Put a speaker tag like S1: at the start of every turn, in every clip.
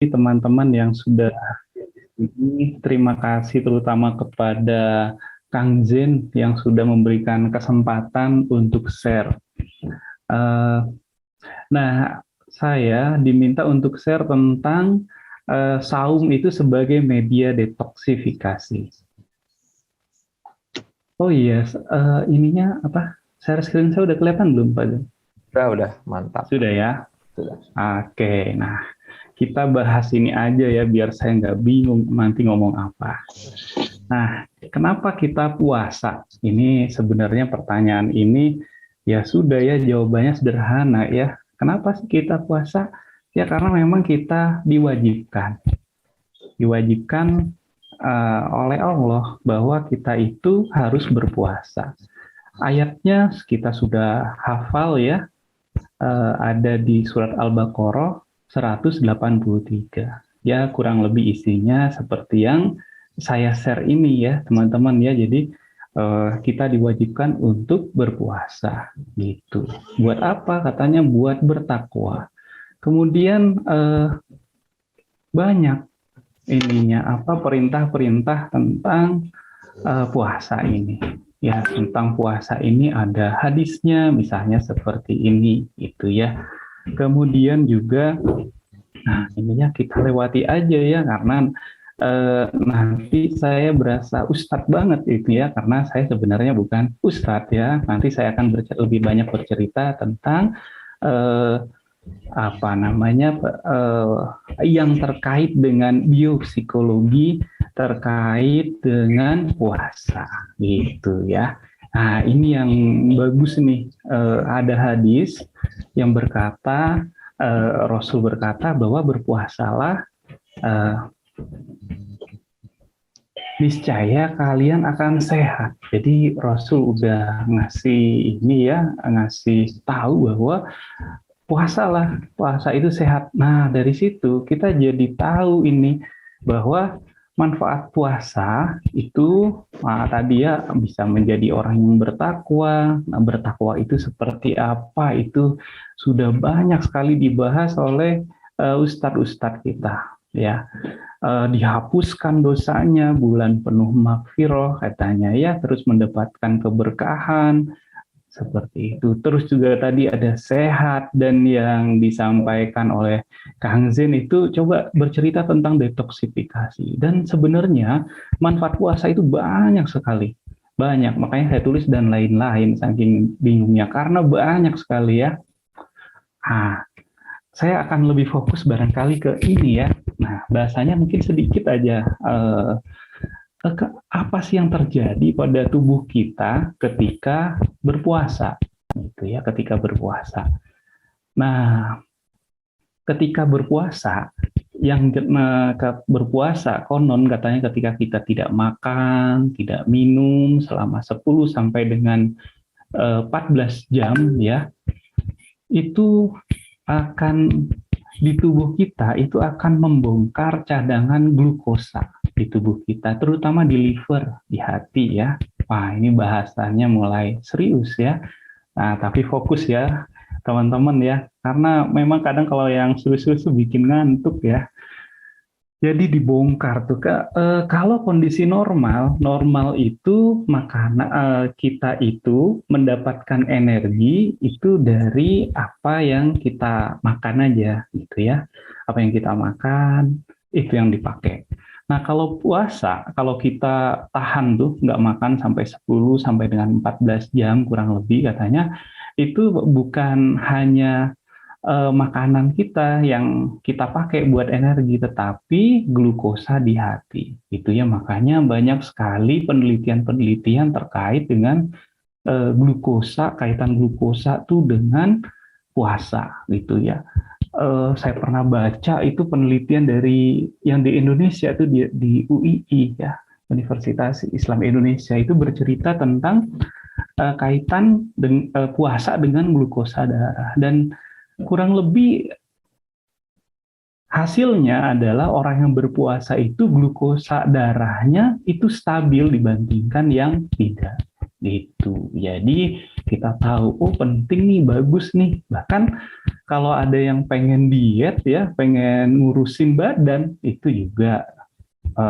S1: teman-teman yang sudah ini. Terima kasih terutama kepada Kang Zen yang sudah memberikan kesempatan untuk share. Uh, nah, saya diminta untuk share tentang saum itu sebagai media detoksifikasi. Oh iya, ininya apa? Share screen saya udah kelihatan belum, Pak?
S2: Udah, mantap.
S1: Sudah ya?
S2: Sudah.
S1: Oke, nah kita bahas ini aja ya, biar saya nggak bingung nanti ngomong apa. Nah, kenapa kita puasa? Ini sebenarnya pertanyaan ini ya sudah ya jawabannya sederhana ya. Kenapa sih kita puasa? Ya karena memang kita diwajibkan oleh Allah bahwa kita itu harus berpuasa. Ayatnya kita sudah hafal ya, ada di surat Al-Baqarah 183. Ya kurang lebih isinya seperti yang saya share ini ya teman-teman ya. Jadi kita diwajibkan untuk berpuasa gitu. Buat apa? Katanya buat bertakwa. Kemudian banyak ininya apa perintah-perintah tentang puasa ini. Ya, tentang puasa ini ada hadisnya misalnya seperti ini gitu ya. Kemudian juga nah ininya kita lewati aja ya karena nanti saya berasa ustadz banget itu ya karena saya sebenarnya bukan ustadz ya. Nanti saya akan lebih banyak bercerita tentang eh, apa namanya yang terkait dengan biopsikologi terkait dengan puasa gitu ya. Nah ini yang bagus nih, ada hadis yang berkata Rasul berkata bahwa berpuasalah, eh, niscaya kalian akan sehat. Jadi Rasul udah ngasih ini ya, ngasih tahu bahwa puasalah, puasa itu sehat. Nah, dari situ kita jadi tahu ini bahwa manfaat puasa itu tadi ya bisa menjadi orang yang bertakwa. Nah, bertakwa itu seperti apa? Itu sudah banyak sekali dibahas oleh ustadz-ustadz kita ya. Dihapuskan dosanya, bulan penuh magfirah katanya ya, terus mendapatkan keberkahan, seperti itu. Terus juga tadi ada sehat dan yang disampaikan oleh Kang Zen itu coba bercerita tentang detoksifikasi. Dan sebenarnya manfaat puasa itu banyak sekali. Banyak, makanya saya tulis dan lain-lain saking bingungnya karena banyak sekali ya. Nah, saya akan lebih fokus barangkali ke ini ya. Nah, bahasanya mungkin sedikit aja. Apa sih yang terjadi pada tubuh kita ketika berpuasa? Gitu ya, ketika berpuasa. Nah, ketika berpuasa, yang berpuasa konon katanya ketika kita tidak makan, tidak minum selama 10 sampai dengan 14 jam ya, itu akan di tubuh kita itu akan membongkar cadangan glukosa di tubuh kita, terutama di liver, di hati ya. Wah, ini bahasanya mulai serius ya. Nah, tapi fokus ya teman-teman ya, karena memang kadang kalau yang serius-serius bikin ngantuk ya. Jadi dibongkar tuh Kak. Kalau kondisi normal, normal itu makanan kita itu mendapatkan energi itu dari apa yang kita makan aja gitu ya. Apa yang kita makan itu yang dipakai. Nah kalau puasa, kalau kita tahan tuh nggak makan sampai 10 sampai dengan 14 jam kurang lebih katanya, itu bukan hanya makanan kita yang kita pakai buat energi, tetapi glukosa di hati. Itu ya makanya banyak sekali penelitian-penelitian terkait dengan glukosa, kaitan glukosa tuh dengan puasa gitu ya. Saya pernah baca itu penelitian dari yang di Indonesia itu di UII ya, Universitas Islam Indonesia itu bercerita tentang kaitan puasa dengan glukosa darah dan kurang lebih hasilnya adalah orang yang berpuasa itu glukosa darahnya itu stabil dibandingkan yang tidak gitu. Jadi kita tahu, oh penting nih, bagus nih. Bahkan kalau ada yang pengen diet ya, pengen ngurusin badan, itu juga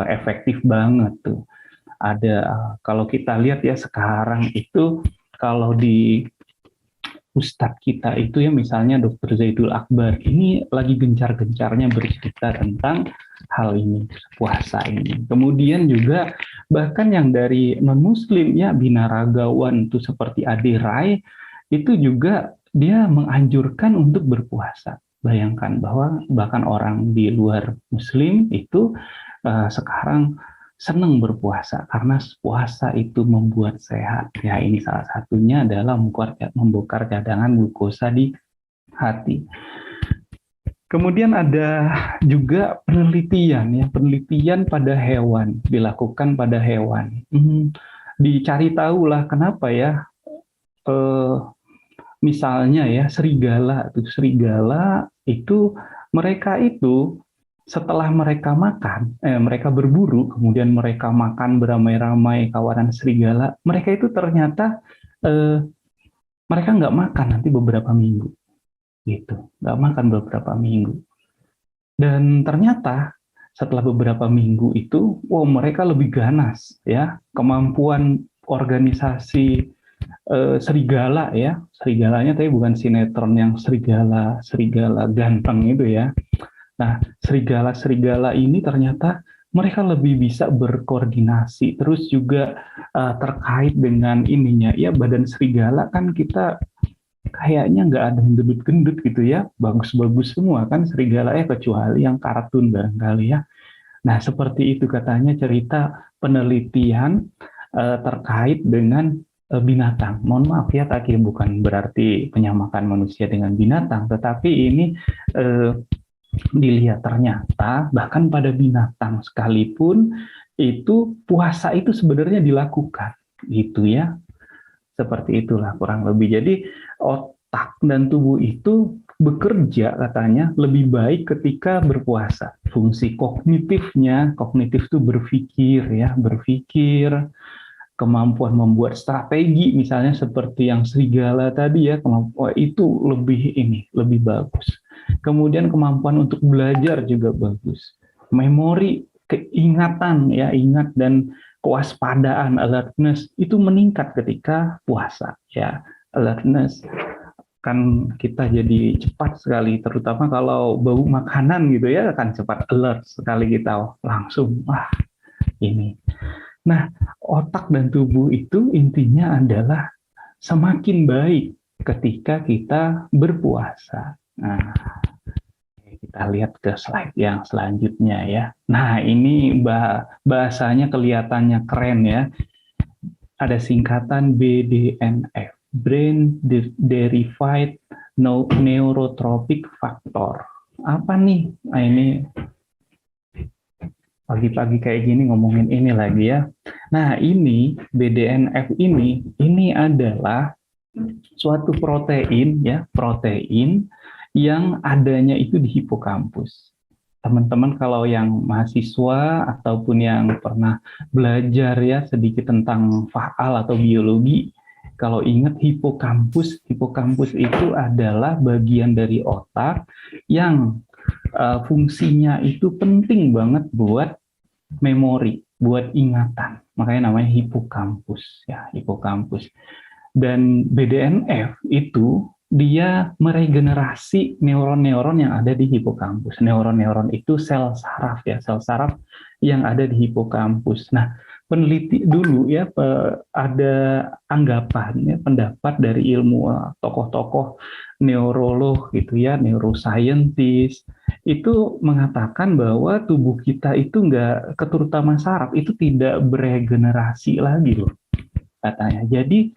S1: efektif banget tuh. Ada kalau kita lihat ya sekarang itu, kalau di Ustadz kita itu ya, misalnya Dr. Zaidul Akbar, ini lagi gencar-gencarnya bercerita tentang hal ini, puasa ini. Kemudian juga bahkan yang dari non-muslim ya, binaragawan itu seperti Ade Rai, itu juga dia menganjurkan untuk berpuasa. Bayangkan bahwa bahkan orang di luar muslim itu sekarang senang berpuasa karena puasa itu membuat sehat. Ya, ini salah satunya adalah membongkar cadangan glukosa di hati. Kemudian ada juga penelitian ya, penelitian pada hewan, dilakukan pada hewan. Dicari tahulah kenapa ya, misalnya ya serigala itu mereka itu setelah mereka makan, mereka berburu, kemudian mereka makan beramai-ramai kawanan serigala, mereka itu ternyata mereka nggak makan nanti beberapa minggu, gitu, nggak makan beberapa minggu. Dan ternyata setelah beberapa minggu itu, wow, mereka lebih ganas, ya, kemampuan organisasi serigala ya, serigalanya tapi bukan sinetron yang serigala ganteng itu ya. Nah, serigala-serigala ini ternyata mereka lebih bisa berkoordinasi, terus juga terkait dengan ininya, ya badan serigala kan kita kayaknya nggak ada yang gendut-gendut gitu ya, bagus-bagus semua kan serigala ya, kecuali yang kartun barangkali ya. Nah, seperti itu katanya cerita penelitian terkait dengan binatang. Mohon maaf ya, Taki, bukan berarti penyamakan manusia dengan binatang, tetapi ini dilihat ternyata bahkan pada binatang sekalipun itu puasa itu sebenarnya dilakukan gitu ya, seperti itulah kurang lebih. Jadi otak dan tubuh itu bekerja katanya lebih baik ketika berpuasa. Fungsi kognitifnya, kognitif itu berpikir ya, berpikir, kemampuan membuat strategi misalnya seperti yang serigala tadi ya, kemampuan itu lebih bagus. Kemudian kemampuan untuk belajar juga bagus. Memori, keingatan ya, ingat dan kewaspadaan, alertness itu meningkat ketika puasa ya. Alertness kan kita jadi cepat sekali, terutama kalau bau makanan gitu ya, akan cepat alert sekali kita, langsung wah ini. Nah, otak dan tubuh itu intinya adalah semakin baik ketika kita berpuasa. Nah, kita lihat ke slide yang selanjutnya ya. Nah, ini bahasanya kelihatannya keren ya. Ada singkatan BDNF, Brain Derived Neurotrophic Factor. Apa nih? Nah, ini pagi-pagi kayak gini ngomongin ini lagi ya. Nah, ini BDNF ini adalah suatu protein ya, protein yang adanya itu di hipokampus. Teman-teman kalau yang mahasiswa ataupun yang pernah belajar ya sedikit tentang faal atau biologi, kalau ingat hipokampus itu adalah bagian dari otak yang fungsinya itu penting banget buat memori, buat ingatan. Makanya namanya hipokampus ya, hipokampus. Dan BDNF itu dia meregenerasi neuron-neuron yang ada di hipokampus. Neuron-neuron itu sel saraf ya, sel saraf yang ada di hipokampus. Nah, peneliti dulu ya ada anggapan ya, pendapat dari ilmu tokoh-tokoh neurolog gitu ya, neuroscientist itu mengatakan bahwa tubuh kita itu enggak, terutama saraf itu tidak beregenerasi lagi loh katanya. Jadi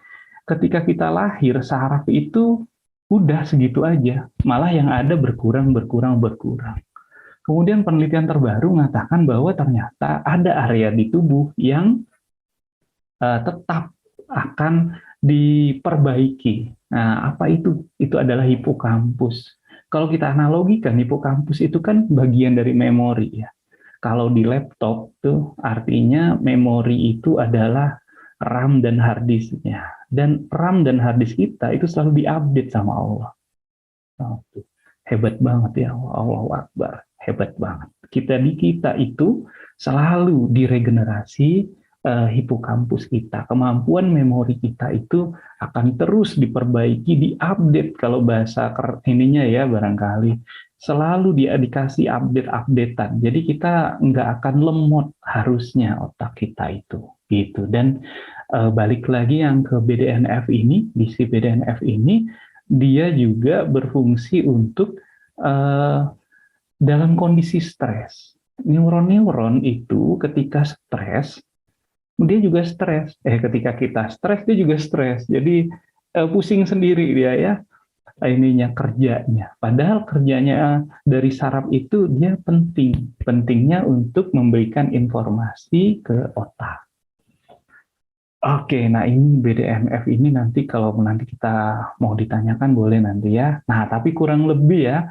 S1: ketika kita lahir saraf itu udah segitu aja, malah yang ada berkurang. Kemudian penelitian terbaru mengatakan bahwa ternyata ada area di tubuh yang tetap akan diperbaiki. Nah, apa itu? Itu adalah hipokampus. Kalau kita analogikan, hipokampus itu kan bagian dari memori ya. Kalau di laptop tuh artinya memori itu adalah RAM dan hard disknya. Dan RAM dan hard disk kita itu selalu diupdate sama Allah. Oh, hebat banget ya, Allahu Akbar, hebat banget. Kita itu selalu diregenerasi hipokampus kita, kemampuan memori kita itu akan terus diperbaiki, diupdate kalau bahasa ininya ya barangkali selalu dia dikasih update-updatean. Jadi kita nggak akan lemot harusnya otak kita itu gitu. Dan balik lagi yang ke BDNF ini, di si BDNF ini dia juga berfungsi untuk dalam kondisi stres. Neuron-neuron itu ketika stres, dia juga stres. Ketika kita stres, dia juga stres. Jadi pusing sendiri dia ya, ininya kerjanya. Padahal kerjanya dari saraf itu dia penting. Pentingnya untuk memberikan informasi ke otak. Oke, nah ini BDNF ini nanti kalau nanti kita mau ditanyakan boleh nanti ya. Nah, tapi kurang lebih ya,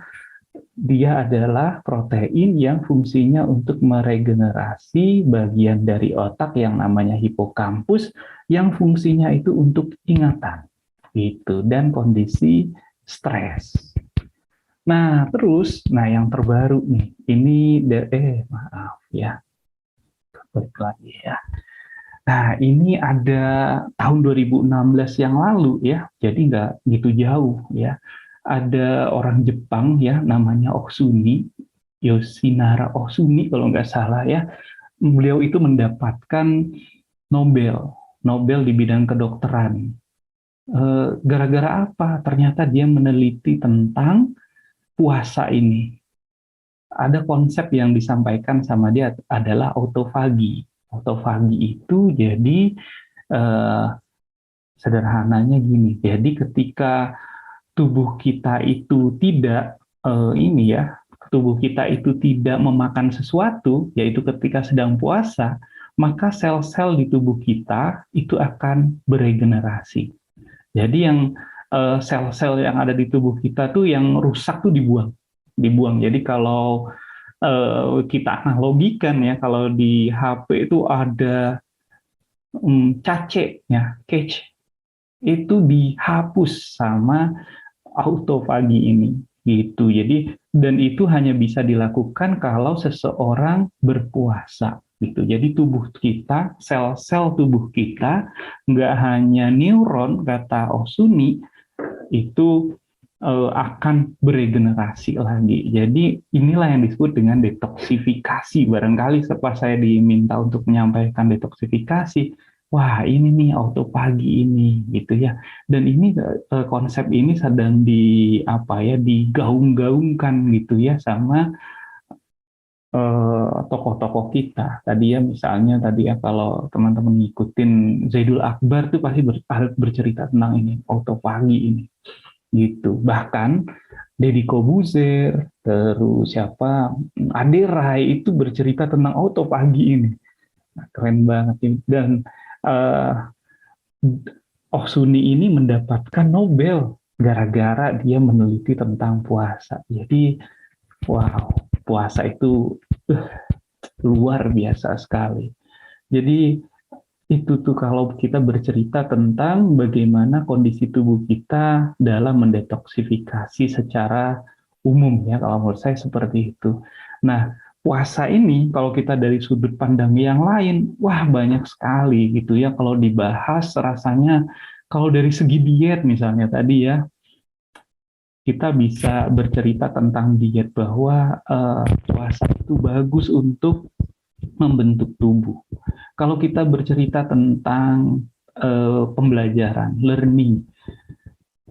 S1: dia adalah protein yang fungsinya untuk meregenerasi bagian dari otak yang namanya hipokampus, yang fungsinya itu untuk ingatan, gitu, dan kondisi stres. Nah, terus, yang terbaru nih, ini maaf ya, balik lagi ya. Nah, ini ada tahun 2016 yang lalu ya, jadi nggak gitu jauh ya. Ada orang Jepang ya, namanya Osuni, Yoshinara Osuni kalau nggak salah ya. Beliau itu mendapatkan Nobel di bidang kedokteran. Gara-gara apa? Ternyata dia meneliti tentang puasa ini. Ada konsep yang disampaikan sama dia adalah autofagi. Autofagi itu jadi sederhananya gini. Jadi ketika tubuh kita itu tidak tubuh kita itu tidak memakan sesuatu, yaitu ketika sedang puasa, maka sel-sel di tubuh kita itu akan beregenerasi. Jadi yang sel-sel yang ada di tubuh kita tuh yang rusak tuh dibuang. Jadi kalau kita analogikan ya, kalau di HP itu ada cache ya, cache itu dihapus sama autofagi ini gitu. Jadi dan itu hanya bisa dilakukan kalau seseorang berpuasa gitu. Jadi tubuh kita, sel-sel tubuh kita nggak hanya neuron kata Osuni itu akan beregenerasi lagi. Jadi inilah yang disebut dengan detoksifikasi. Barangkali setelah saya diminta untuk menyampaikan detoksifikasi, wah ini nih autopagi ini gitu ya. Dan ini konsep ini sedang digaung-gaungkan gitu ya sama tokoh-tokoh kita. Tadi ya misalnya kalau teman-teman ngikutin Zaidul Akbar tuh pasti bercerita tentang ini autopagi ini. Gitu. Bahkan Deddy Kobuzer, terus Ade Rai itu bercerita tentang autopagi ini. Nah, keren banget ini. Dan Osuni ini mendapatkan Nobel gara-gara dia meneliti tentang puasa. Jadi, wow, puasa itu luar biasa sekali. Jadi itu tuh kalau kita bercerita tentang bagaimana kondisi tubuh kita dalam mendetoksifikasi secara umum ya, kalau menurut saya seperti itu. Nah, puasa ini kalau kita dari sudut pandang yang lain, wah banyak sekali gitu ya kalau dibahas rasanya kalau dari segi diet misalnya tadi ya, kita bisa bercerita tentang diet bahwa puasa itu bagus untuk membentuk tubuh. Kalau kita bercerita tentang pembelajaran, learning,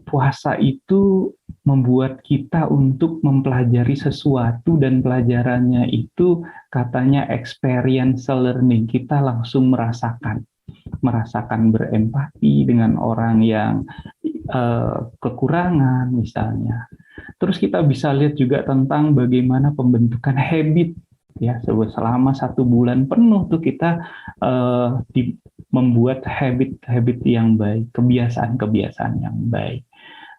S1: puasa itu membuat kita untuk mempelajari sesuatu dan pelajarannya itu katanya experiential learning. Kita langsung merasakan berempati dengan orang yang kekurangan misalnya. Terus kita bisa lihat juga tentang bagaimana pembentukan habit ya, selama 1 bulan penuh tuh kita membuat habit-habit yang baik, kebiasaan-kebiasaan yang baik.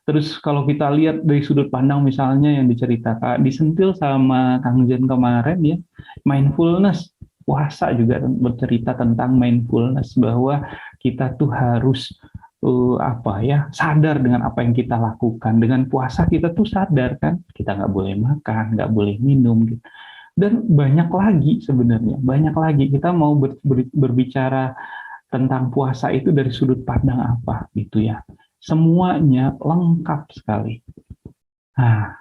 S1: Terus kalau kita lihat dari sudut pandang misalnya yang diceritakan, disentil sama Kang Jen kemarin ya, mindfulness, puasa juga bercerita tentang mindfulness bahwa kita tuh harus apa ya, sadar dengan apa yang kita lakukan. Dengan puasa kita tuh sadar kan, kita nggak boleh makan, nggak boleh minum gitu. Dan banyak lagi sebenarnya, banyak lagi kita mau berbicara tentang puasa itu dari sudut pandang apa gitu ya. Semuanya lengkap sekali. Nah,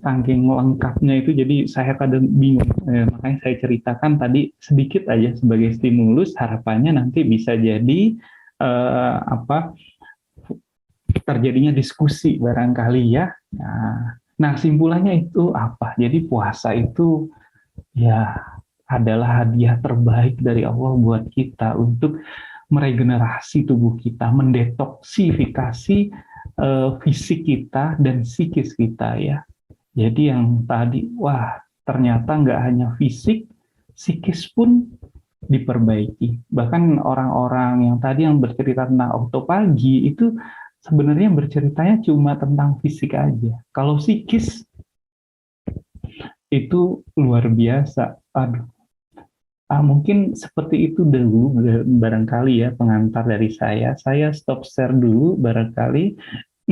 S1: saking lengkapnya itu jadi saya kadang bingung. Makanya saya ceritakan tadi sedikit aja sebagai stimulus, harapannya nanti bisa jadi apa terjadinya diskusi barangkali ya. Nah, simpulannya itu apa? Jadi puasa itu ya adalah hadiah terbaik dari Allah buat kita untuk meregenerasi tubuh kita, mendetoksifikasi fisik kita dan psikis kita ya. Jadi yang tadi, wah ternyata nggak hanya fisik, psikis pun diperbaiki. Bahkan orang-orang yang tadi yang bercerita tentang autopagi itu sebenarnya berceritanya cuma tentang fisik aja. Kalau psikis itu luar biasa. Aduh, mungkin seperti itu dulu barangkali ya pengantar dari saya. Saya stop share dulu barangkali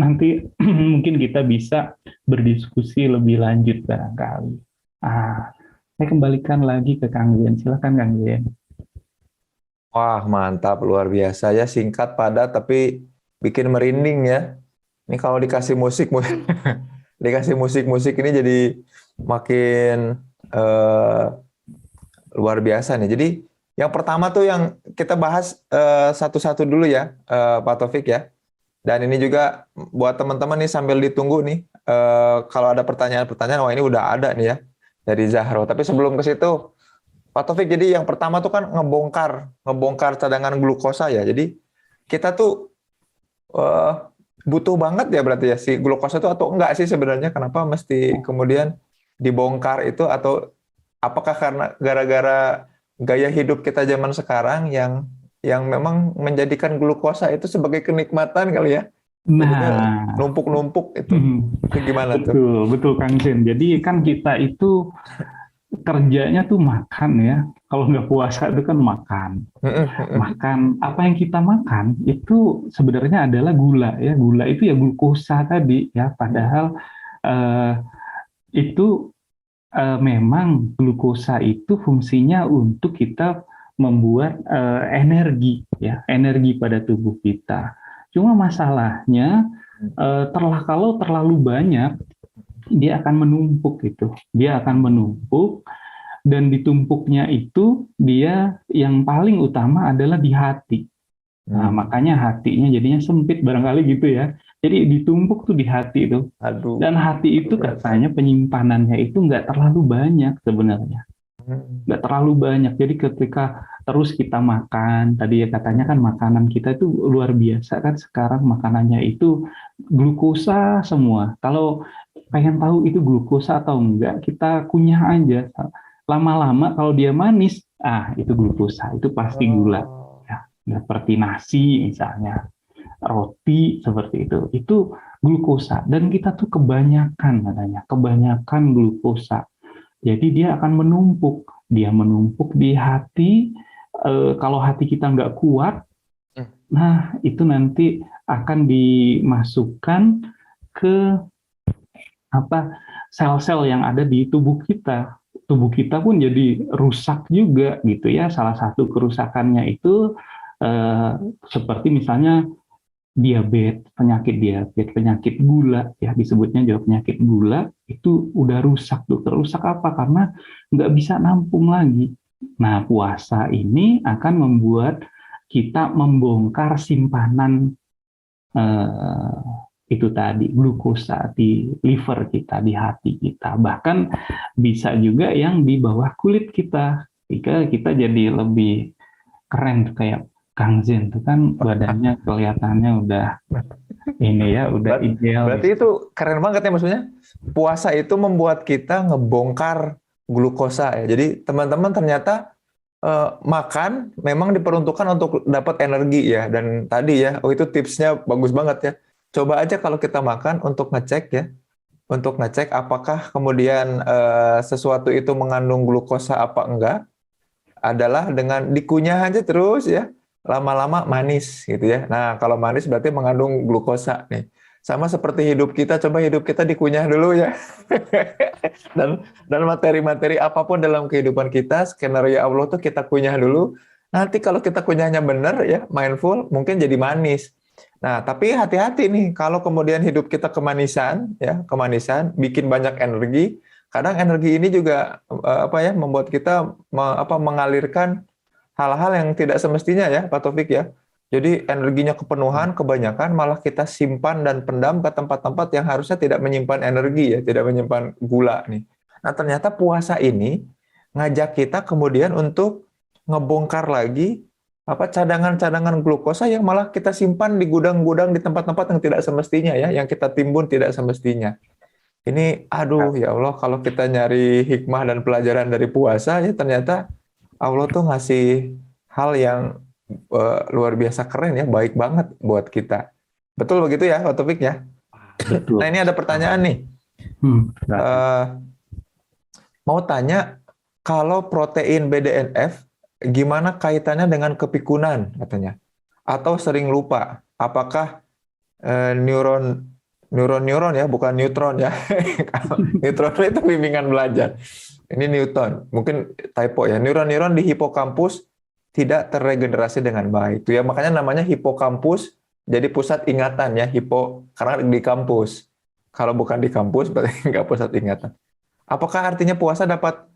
S1: nanti mungkin kita bisa berdiskusi lebih lanjut barangkali. Saya kembalikan lagi ke Kang Zen. Silakan Kang Zen.
S2: Wah, mantap, luar biasa ya, singkat, padat, tapi bikin merinding ya. Ini kalau dikasih musik, dikasih musik-musik ini jadi makin luar biasa nih. Jadi yang pertama tuh yang kita bahas satu-satu dulu ya, Pak Taufik ya. Dan ini juga buat teman-teman nih sambil ditunggu nih, kalau ada pertanyaan-pertanyaan, wah ini udah ada nih ya dari Zahro. Tapi sebelum ke situ, Pak Taufik, jadi yang pertama tuh kan ngebongkar cadangan glukosa ya. Jadi kita tuh butuh banget ya berarti ya si glukosa itu, atau enggak sih sebenarnya? Kenapa mesti kemudian dibongkar itu, atau apakah karena gara-gara gaya hidup kita zaman sekarang yang memang menjadikan glukosa itu sebagai kenikmatan kali ya?
S1: Nah,
S2: numpuk-numpuk itu gimana tuh?
S1: betul Kang Zen. Jadi kan kita itu kerjanya tuh makan ya. Kalau nggak puasa itu kan makan. Makan apa yang kita makan itu sebenarnya adalah gula ya. Gula itu ya glukosa tadi ya. Padahal itu memang glukosa itu fungsinya untuk kita membuat energi ya, energi pada tubuh kita. Cuma masalahnya kalau terlalu banyak dia akan menumpuk gitu. Dia akan menumpuk dan ditumpuknya itu dia yang paling utama adalah di hati. Nah, makanya hatinya jadinya sempit barangkali gitu ya. Jadi ditumpuk tuh di hati itu.
S2: Aduh.
S1: Dan hati itu katanya penyimpanannya itu nggak terlalu banyak sebenarnya. Nggak terlalu banyak. Jadi ketika terus kita makan, tadi ya katanya kan makanan kita itu luar biasa kan sekarang makanannya itu glukosa semua. Kalau pengen tahu itu glukosa atau enggak, kita kunyah aja. Lama-lama kalau dia manis, itu glukosa, itu pasti gula. Ya, seperti nasi misalnya, roti seperti itu glukosa. Dan kita tuh kebanyakan katanya, kebanyakan glukosa. Jadi dia akan menumpuk, dia menumpuk di hati. Kalau hati kita nggak kuat, nah itu nanti akan dimasukkan ke sel-sel yang ada di tubuh kita. Tubuh kita pun jadi rusak juga gitu ya. Salah satu kerusakannya itu seperti misalnya diabetes, penyakit gula ya, disebutnya juga penyakit gula itu udah rusak tuh. Rusak apa? Karena nggak bisa nampung lagi. Nah, puasa ini akan membuat kita membongkar simpanan itu tadi glukosa di liver kita, di hati kita. Bahkan bisa juga yang di bawah kulit kita. Jika kita jadi lebih keren kayak Kang Zen itu kan badannya kelihatannya udah ini ya, udah ideal.
S2: Berarti itu keren banget ya, maksudnya puasa itu membuat kita ngebongkar glukosa ya. Jadi teman-teman ternyata makan memang diperuntukkan untuk dapat energi ya. Dan tadi ya, itu tipsnya bagus banget ya. coba aja kalau kita makan untuk ngecek ya, untuk ngecek apakah kemudian sesuatu itu mengandung glukosa apa enggak, adalah dengan dikunyah aja terus ya, lama-lama manis gitu ya. Nah, kalau manis berarti mengandung glukosa nih. Sama seperti hidup kita, coba hidup kita dikunyah dulu ya. Dan materi-materi apapun dalam kehidupan kita, skenario Allah tuh kita kunyah dulu. Nanti kalau kita kunyahnya benar ya, mindful, mungkin jadi manis. Nah, tapi hati-hati nih kalau kemudian hidup kita kemanisan ya, kemanisan bikin banyak energi, kadang energi ini juga membuat kita mengalirkan hal-hal yang tidak semestinya ya, Pak Taufik ya. Jadi energinya kepenuhan, kebanyakan malah kita simpan dan pendam ke tempat-tempat yang harusnya tidak menyimpan energi ya, tidak menyimpan gula nih. Nah, ternyata puasa ini ngajak kita kemudian untuk ngebongkar lagi cadangan-cadangan glukosa yang malah kita simpan di gudang-gudang di tempat-tempat yang tidak semestinya ya, yang kita timbun tidak semestinya. Ini aduh ya Allah, kalau kita nyari hikmah dan pelajaran dari puasa ya, ternyata Allah tuh ngasih hal yang luar biasa keren ya, baik banget buat kita. Betul begitu ya, Pak Taufik ya?
S1: Betul.
S2: Nah, ini ada pertanyaan nih. Mau tanya, kalau protein BDNF gimana kaitannya dengan kepikunan katanya? Atau sering lupa? Apakah neuron ya, bukan neutron ya? Neutron itu bimbingan belajar. Ini Newton, mungkin typo ya. Neuron-neuron di hipokampus tidak terregenerasi dengan baik. Itu ya, makanya namanya hipokampus, jadi pusat ingatan ya, karena di kampus. Kalau bukan di kampus berarti nggak pusat ingatan. Apakah artinya puasa dapat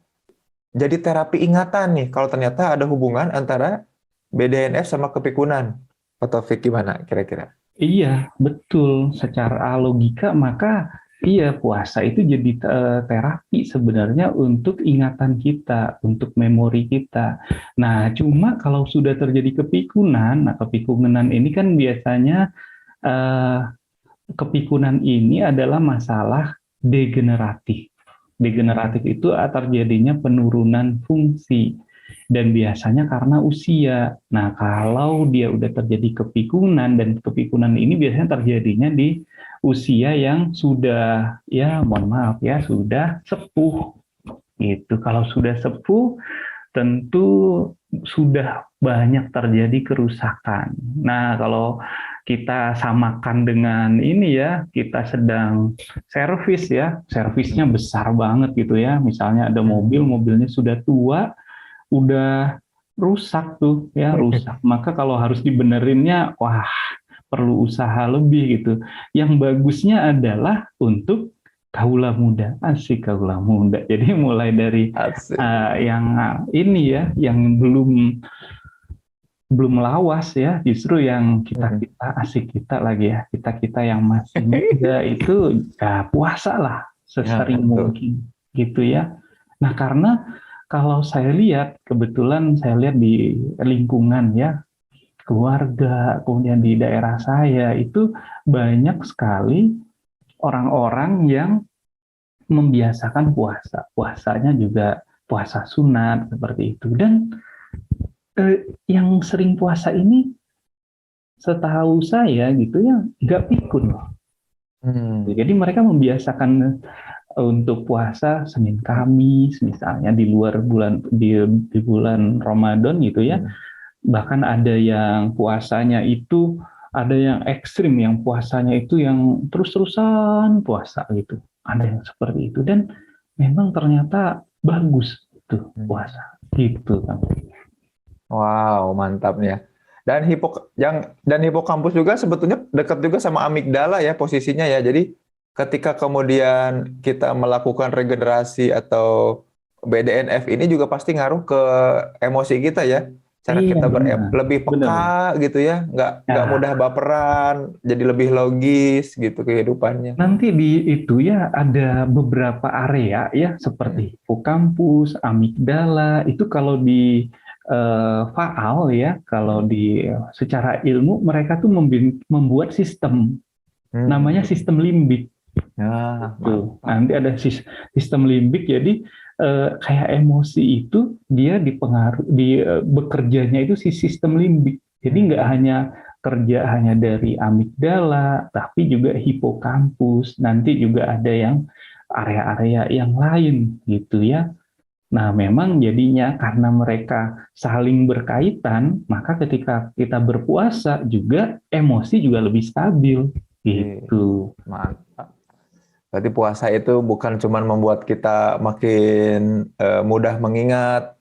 S2: jadi terapi ingatan nih kalau ternyata ada hubungan antara BDNF sama kepikunan? Pak Taufik gimana kira-kira?
S1: Iya, betul. Secara logika maka iya, puasa itu jadi terapi sebenarnya untuk ingatan kita, untuk memori kita. Nah, cuma kalau sudah terjadi kepikunan, nah kepikunan ini kan biasanya kepikunan ini adalah masalah degeneratif. Degeneratif itu terjadinya penurunan fungsi dan biasanya karena usia. Nah, kalau dia udah terjadi kepikunan dan kepikunan ini biasanya terjadinya di usia yang sudah ya mohon maaf ya sudah sepuh gitu. Kalau sudah sepuh tentu sudah banyak terjadi kerusakan. Nah, kalau kita samakan dengan ini ya, kita sedang servis ya, servisnya besar banget gitu ya. Misalnya ada mobil, mobilnya sudah tua, udah rusak tuh ya, rusak. Maka kalau harus dibenerinnya, wah perlu usaha lebih gitu. Yang bagusnya adalah untuk kaula muda, asik kaula muda. Jadi mulai dari yang ini ya, yang belum lawas ya, justru yang kita asik kita lagi ya, kita yang masih muda itu ya puasa lah sesering mungkin gitu ya. Nah, karena kalau saya lihat, kebetulan saya lihat di lingkungan ya, keluarga, kemudian di daerah saya itu banyak sekali orang-orang yang membiasakan puasa. Puasanya juga puasa sunat seperti itu. Dan yang sering puasa ini setahu saya gitu ya nggak pikun loh. Jadi mereka membiasakan untuk puasa Senin Kamis misalnya di luar bulan di bulan Ramadan gitu ya. Bahkan ada yang puasanya itu ada yang ekstrim, yang puasanya itu yang terus-terusan puasa gitu. Ada yang seperti itu dan memang ternyata bagus itu puasa gitu kan.
S2: Wow, mantap nih ya. Dan hipokampus juga sebetulnya dekat juga sama amigdala ya posisinya ya. Jadi ketika kemudian kita melakukan regenerasi atau BDNF ini juga pasti ngaruh ke emosi kita ya. Cara kita lebih peka gitu ya, nggak mudah baperan, jadi lebih logis gitu kehidupannya.
S1: Nanti di itu ya ada beberapa area ya seperti hipokampus, amigdala itu kalau di faal ya, kalau di secara ilmu mereka tuh membuat sistem namanya sistem limbik. Tuh, nanti ada sistem limbik, jadi kayak emosi itu dia dipengaruhi bekerjanya itu si sistem limbik. Jadi nggak hanya kerja hanya dari amigdala, tapi juga hipokampus. Nanti juga ada yang area-area yang lain gitu ya. Nah, memang jadinya karena mereka saling berkaitan, maka ketika kita berpuasa juga emosi juga lebih stabil gitu.
S2: Mantap. Berarti puasa itu bukan cuma membuat kita makin mudah mengingat,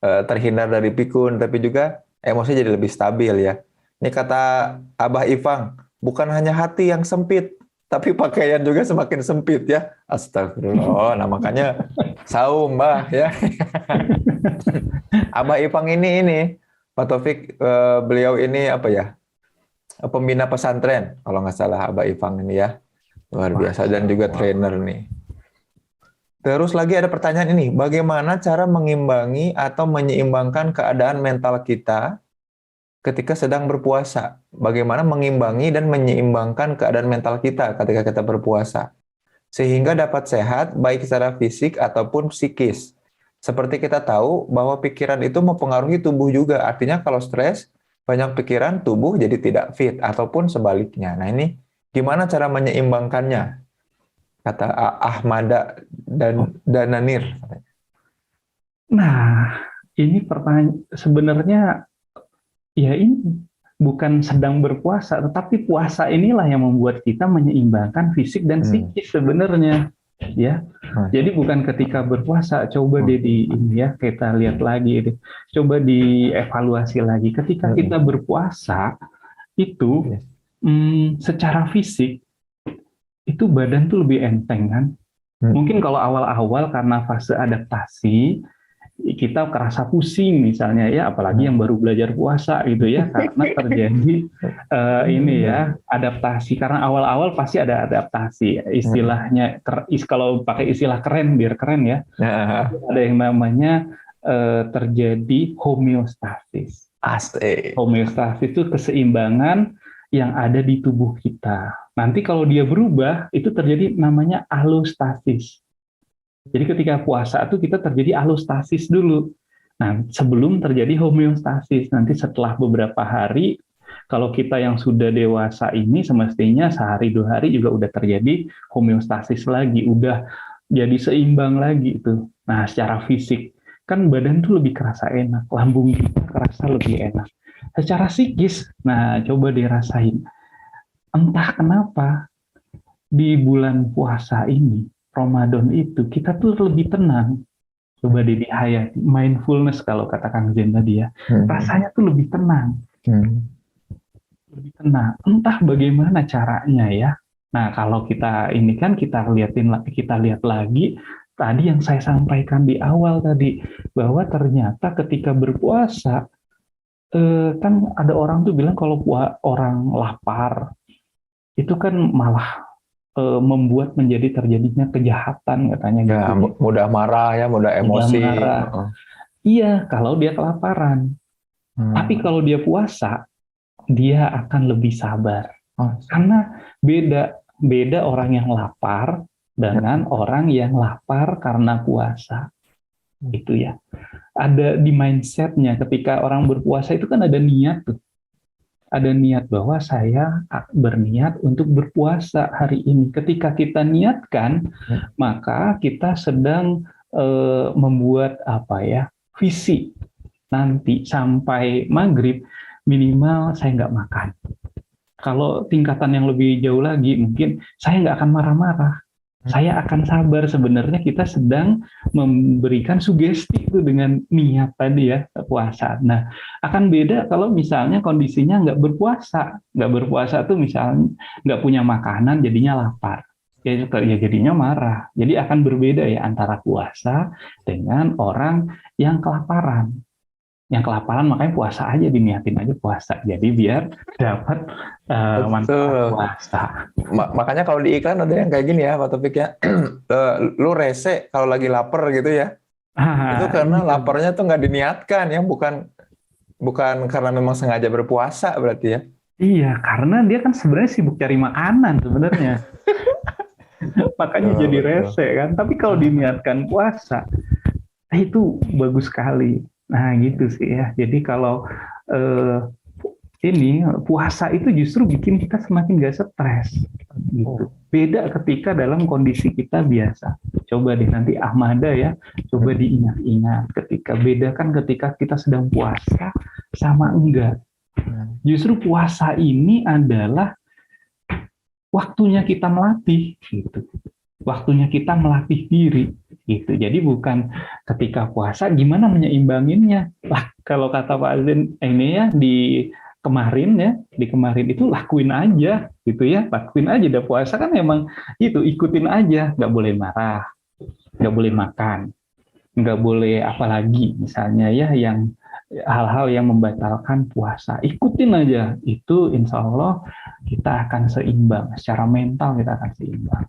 S2: terhindar dari pikun, tapi juga emosi jadi lebih stabil ya. Ini kata Abah Ivang, bukan hanya hati yang sempit, tapi pakaian juga semakin sempit ya. Astagfirullah. Nah makanya saum Mbah ya. Abah Ivang ini Pak Taufik, beliau ini apa ya? Pembina pesantren kalau nggak salah Abah Ivang ini ya. Luar biasa dan juga trainer nih. Terus lagi ada pertanyaan ini, bagaimana cara mengimbangi atau menyeimbangkan keadaan mental kita ketika sedang berpuasa? Bagaimana mengimbangi dan menyeimbangkan keadaan mental kita ketika kita berpuasa? Sehingga dapat sehat baik secara fisik ataupun psikis. Seperti kita tahu bahwa pikiran itu mempengaruhi tubuh juga. Artinya kalau stres, banyak pikiran, tubuh jadi tidak fit ataupun sebaliknya. Nah ini gimana cara menyeimbangkannya? Kata Ahmada dan Dananir.
S1: Nah, ini pertanyaan sebenarnya ya ini bukan sedang berpuasa, tetapi puasa inilah yang membuat kita menyeimbangkan fisik dan psikis sebenarnya. Ya, jadi bukan ketika berpuasa. Coba deh di ini ya kita lihat lagi, coba dievaluasi lagi. Ketika kita berpuasa itu secara fisik itu badan tuh lebih enteng kan. Mungkin kalau awal-awal karena fase adaptasi kita kerasa pusing misalnya ya, apalagi yang baru belajar puasa gitu ya, karena terjadi ini ya adaptasi. Karena awal-awal pasti ada adaptasi istilahnya. Kalau pakai istilah keren biar keren ya, ada yang namanya terjadi homeostasis. Homeostasis itu keseimbangan yang ada di tubuh kita. Nanti kalau dia berubah, itu terjadi namanya alostasis. Jadi ketika puasa itu kita terjadi alostasis dulu. Nah, sebelum terjadi homeostasis. Nanti setelah beberapa hari, kalau kita yang sudah dewasa ini semestinya sehari 2 hari juga udah terjadi homeostasis lagi, udah jadi seimbang lagi itu. Nah, secara fisik kan badan tuh lebih kerasa enak, lambung kita kerasa lebih enak. Secara psikis, nah coba dirasain. Entah kenapa di bulan puasa ini, Ramadan itu, kita tuh lebih tenang. Coba dihayati, mindfulness kalau kata Kang Zen tadi ya. Rasanya tuh lebih tenang. Lebih tenang. Entah bagaimana caranya ya. Nah kalau kita ini kan kita lihat lagi, tadi yang saya sampaikan di awal tadi, bahwa ternyata ketika berpuasa, kan ada orang tuh bilang kalau orang lapar itu kan malah membuat menjadi terjadinya kejahatan katanya
S2: ya,
S1: gitu.
S2: Mudah marah ya, mudah emosi.
S1: Iya, kalau dia kelaparan. Tapi kalau dia puasa, dia akan lebih sabar. Karena beda orang yang lapar dengan orang yang lapar karena puasa. Itu ya. Ada di mindsetnya ketika orang berpuasa itu kan ada niat tuh. Ada niat bahwa saya berniat untuk berpuasa hari ini. Ketika kita niatkan, maka kita sedang membuat visi nanti sampai maghrib minimal saya nggak makan. Kalau tingkatan yang lebih jauh lagi, mungkin saya nggak akan marah-marah. Saya akan sabar. Sebenarnya kita sedang memberikan sugesti itu dengan niat tadi ya, puasa. Nah, akan beda kalau misalnya kondisinya nggak berpuasa. Nggak berpuasa tuh misalnya nggak punya makanan, jadinya lapar. Ya jadinya marah. Jadi akan berbeda ya antara puasa dengan orang yang kelaparan. Yang kelaparan makanya puasa aja, diniatin aja puasa. Jadi biar dapat manfaat puasa.
S2: Makanya kalau di iklan ada yang kayak gini ya Pak Taufik ya, lu rese kalau lagi lapar gitu ya. Itu karena laparnya tuh nggak diniatkan ya, bukan karena memang sengaja berpuasa berarti ya.
S1: Iya, karena dia kan sebenarnya sibuk cari makanan sebenarnya. Makanya jadi rese kan. Tapi kalau diniatkan puasa, itu bagus sekali. Nah gitu sih ya. Jadi kalau ini puasa itu justru bikin kita semakin gak stres gitu. Beda ketika dalam kondisi kita biasa. Coba deh nanti Ahmada ya, coba diingat-ingat ketika bedakan ketika kita sedang puasa sama enggak. Justru puasa ini adalah waktunya kita melatih gitu. Waktunya kita melatih diri gitu. Jadi bukan ketika puasa gimana menyeimbanginnya. Lah kalau kata Pak Azin ini ya di kemarin itu lakuin aja gitu ya, lakuin aja. Udah puasa kan emang itu ikutin aja, nggak boleh marah, nggak boleh makan, nggak boleh apalagi misalnya ya yang hal-hal yang membatalkan puasa, ikutin aja itu, insya Allah kita akan seimbang secara mental, kita akan seimbang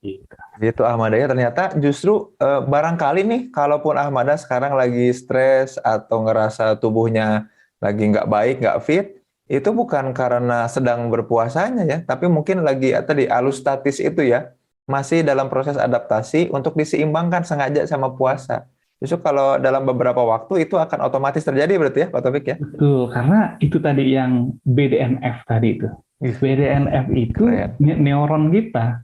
S1: gitu.
S2: Gitu Ahmada ya, ternyata justru barangkali nih kalaupun Ahmada sekarang lagi stres atau ngerasa tubuhnya lagi nggak baik, nggak fit, itu bukan karena sedang berpuasanya ya, tapi mungkin lagi tadi alustatis itu ya, masih dalam proses adaptasi untuk diseimbangkan sengaja sama puasa. Justru kalau dalam beberapa waktu itu akan otomatis terjadi berarti ya Pak Taufik ya?
S1: Betul, karena itu tadi yang BDNF tadi itu. BDNF itu
S2: Keren.
S1: neuron kita,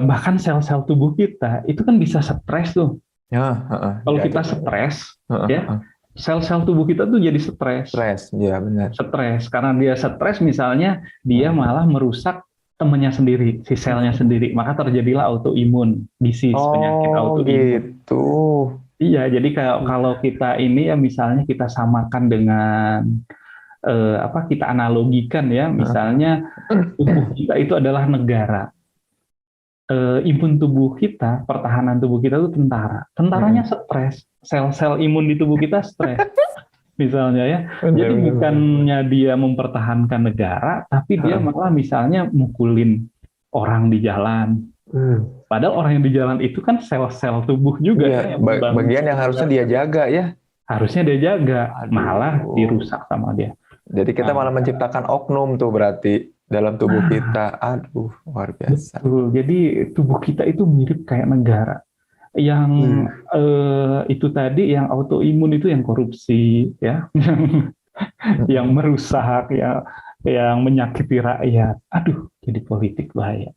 S1: bahkan sel-sel tubuh kita itu kan bisa stres tuh.
S2: Ya,
S1: Kalau
S2: ya,
S1: kita
S2: itu.
S1: stres, ya sel-sel tubuh kita tuh jadi stres.
S2: Stres, ya benar.
S1: Stres karena dia stres, misalnya dia malah merusak temannya sendiri, si selnya sendiri, maka terjadilah autoimun disease, penyakit autoimun.
S2: Gitu.
S1: Iya, jadi kalau kita ini ya misalnya kita samakan dengan kita analogikan ya, misalnya tubuh kita itu adalah negara. Imun tubuh kita, pertahanan tubuh kita itu tentara. Tentaranya stres, sel-sel imun di tubuh kita stres. Misalnya ya, jadi bukannya dia mempertahankan negara, tapi dia malah misalnya mukulin orang di jalan. Padahal orang yang di jalan itu kan sel-sel tubuh juga
S2: ya,
S1: ya,
S2: bagian yang harusnya dia jaga ya.
S1: Harusnya dia jaga, malah dirusak sama dia.
S2: Jadi kita malah menciptakan oknum tuh berarti dalam tubuh kita. Aduh, luar biasa.
S1: Betul. Jadi tubuh kita itu mirip kayak negara. Yang itu tadi yang autoimun itu yang korupsi ya, yang merusak ya, yang menyakiti rakyat. Aduh, jadi politik bahaya.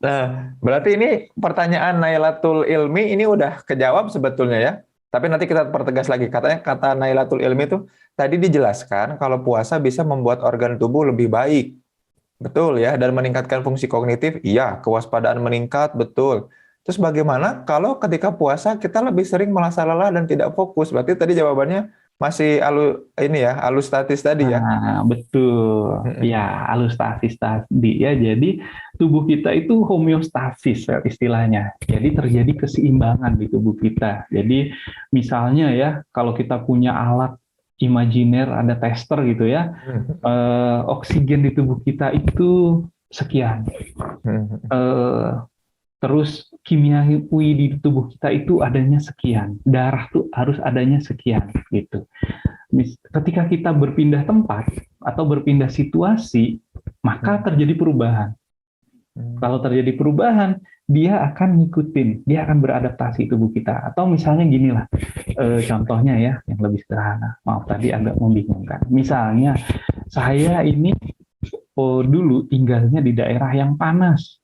S2: Nah, berarti ini pertanyaan Nailatul Ilmi ini udah kejawab sebetulnya ya. Tapi nanti kita pertegas lagi, katanya kata Nailatul Ilmi itu tadi dijelaskan kalau puasa bisa membuat organ tubuh lebih baik. Betul ya, dan meningkatkan fungsi kognitif, iya, kewaspadaan meningkat, betul. Terus bagaimana kalau ketika puasa kita lebih sering merasa lelah dan tidak fokus? Berarti tadi jawabannya masih alustatis tadi ya?
S1: Nah, betul. Ya, alustasis tadi ya. Jadi tubuh kita itu homeostasis istilahnya. Jadi terjadi keseimbangan di tubuh kita. Jadi misalnya ya, kalau kita punya alat imajiner, ada tester gitu ya, oksigen di tubuh kita itu sekian, terus kimiawi di tubuh kita itu adanya sekian, darah tuh harus adanya sekian gitu. Ketika kita berpindah tempat atau berpindah situasi, maka terjadi perubahan. Kalau terjadi perubahan, dia akan ngikutin, dia akan beradaptasi tubuh kita. Atau misalnya gini lah, contohnya ya, yang lebih sederhana. Maaf tadi agak membingungkan. Misalnya, saya ini dulu tinggalnya di daerah yang panas.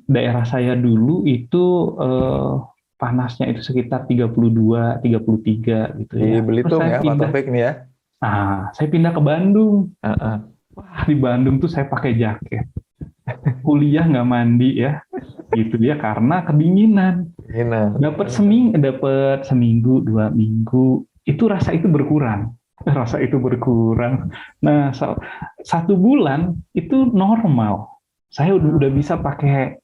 S1: Daerah saya dulu itu panasnya itu sekitar 32, 33 gitu ya.
S2: Di Belitung ya, Pak Taufik nih ya.
S1: Nah, saya pindah ke Bandung. Wah, di Bandung tuh saya pakai jaket. Kuliah nggak mandi ya, gitu ya, karena kedinginan. Dapat seminggu, 2 minggu, itu rasa itu berkurang. Nah, 1 bulan itu normal. Saya udah bisa pakai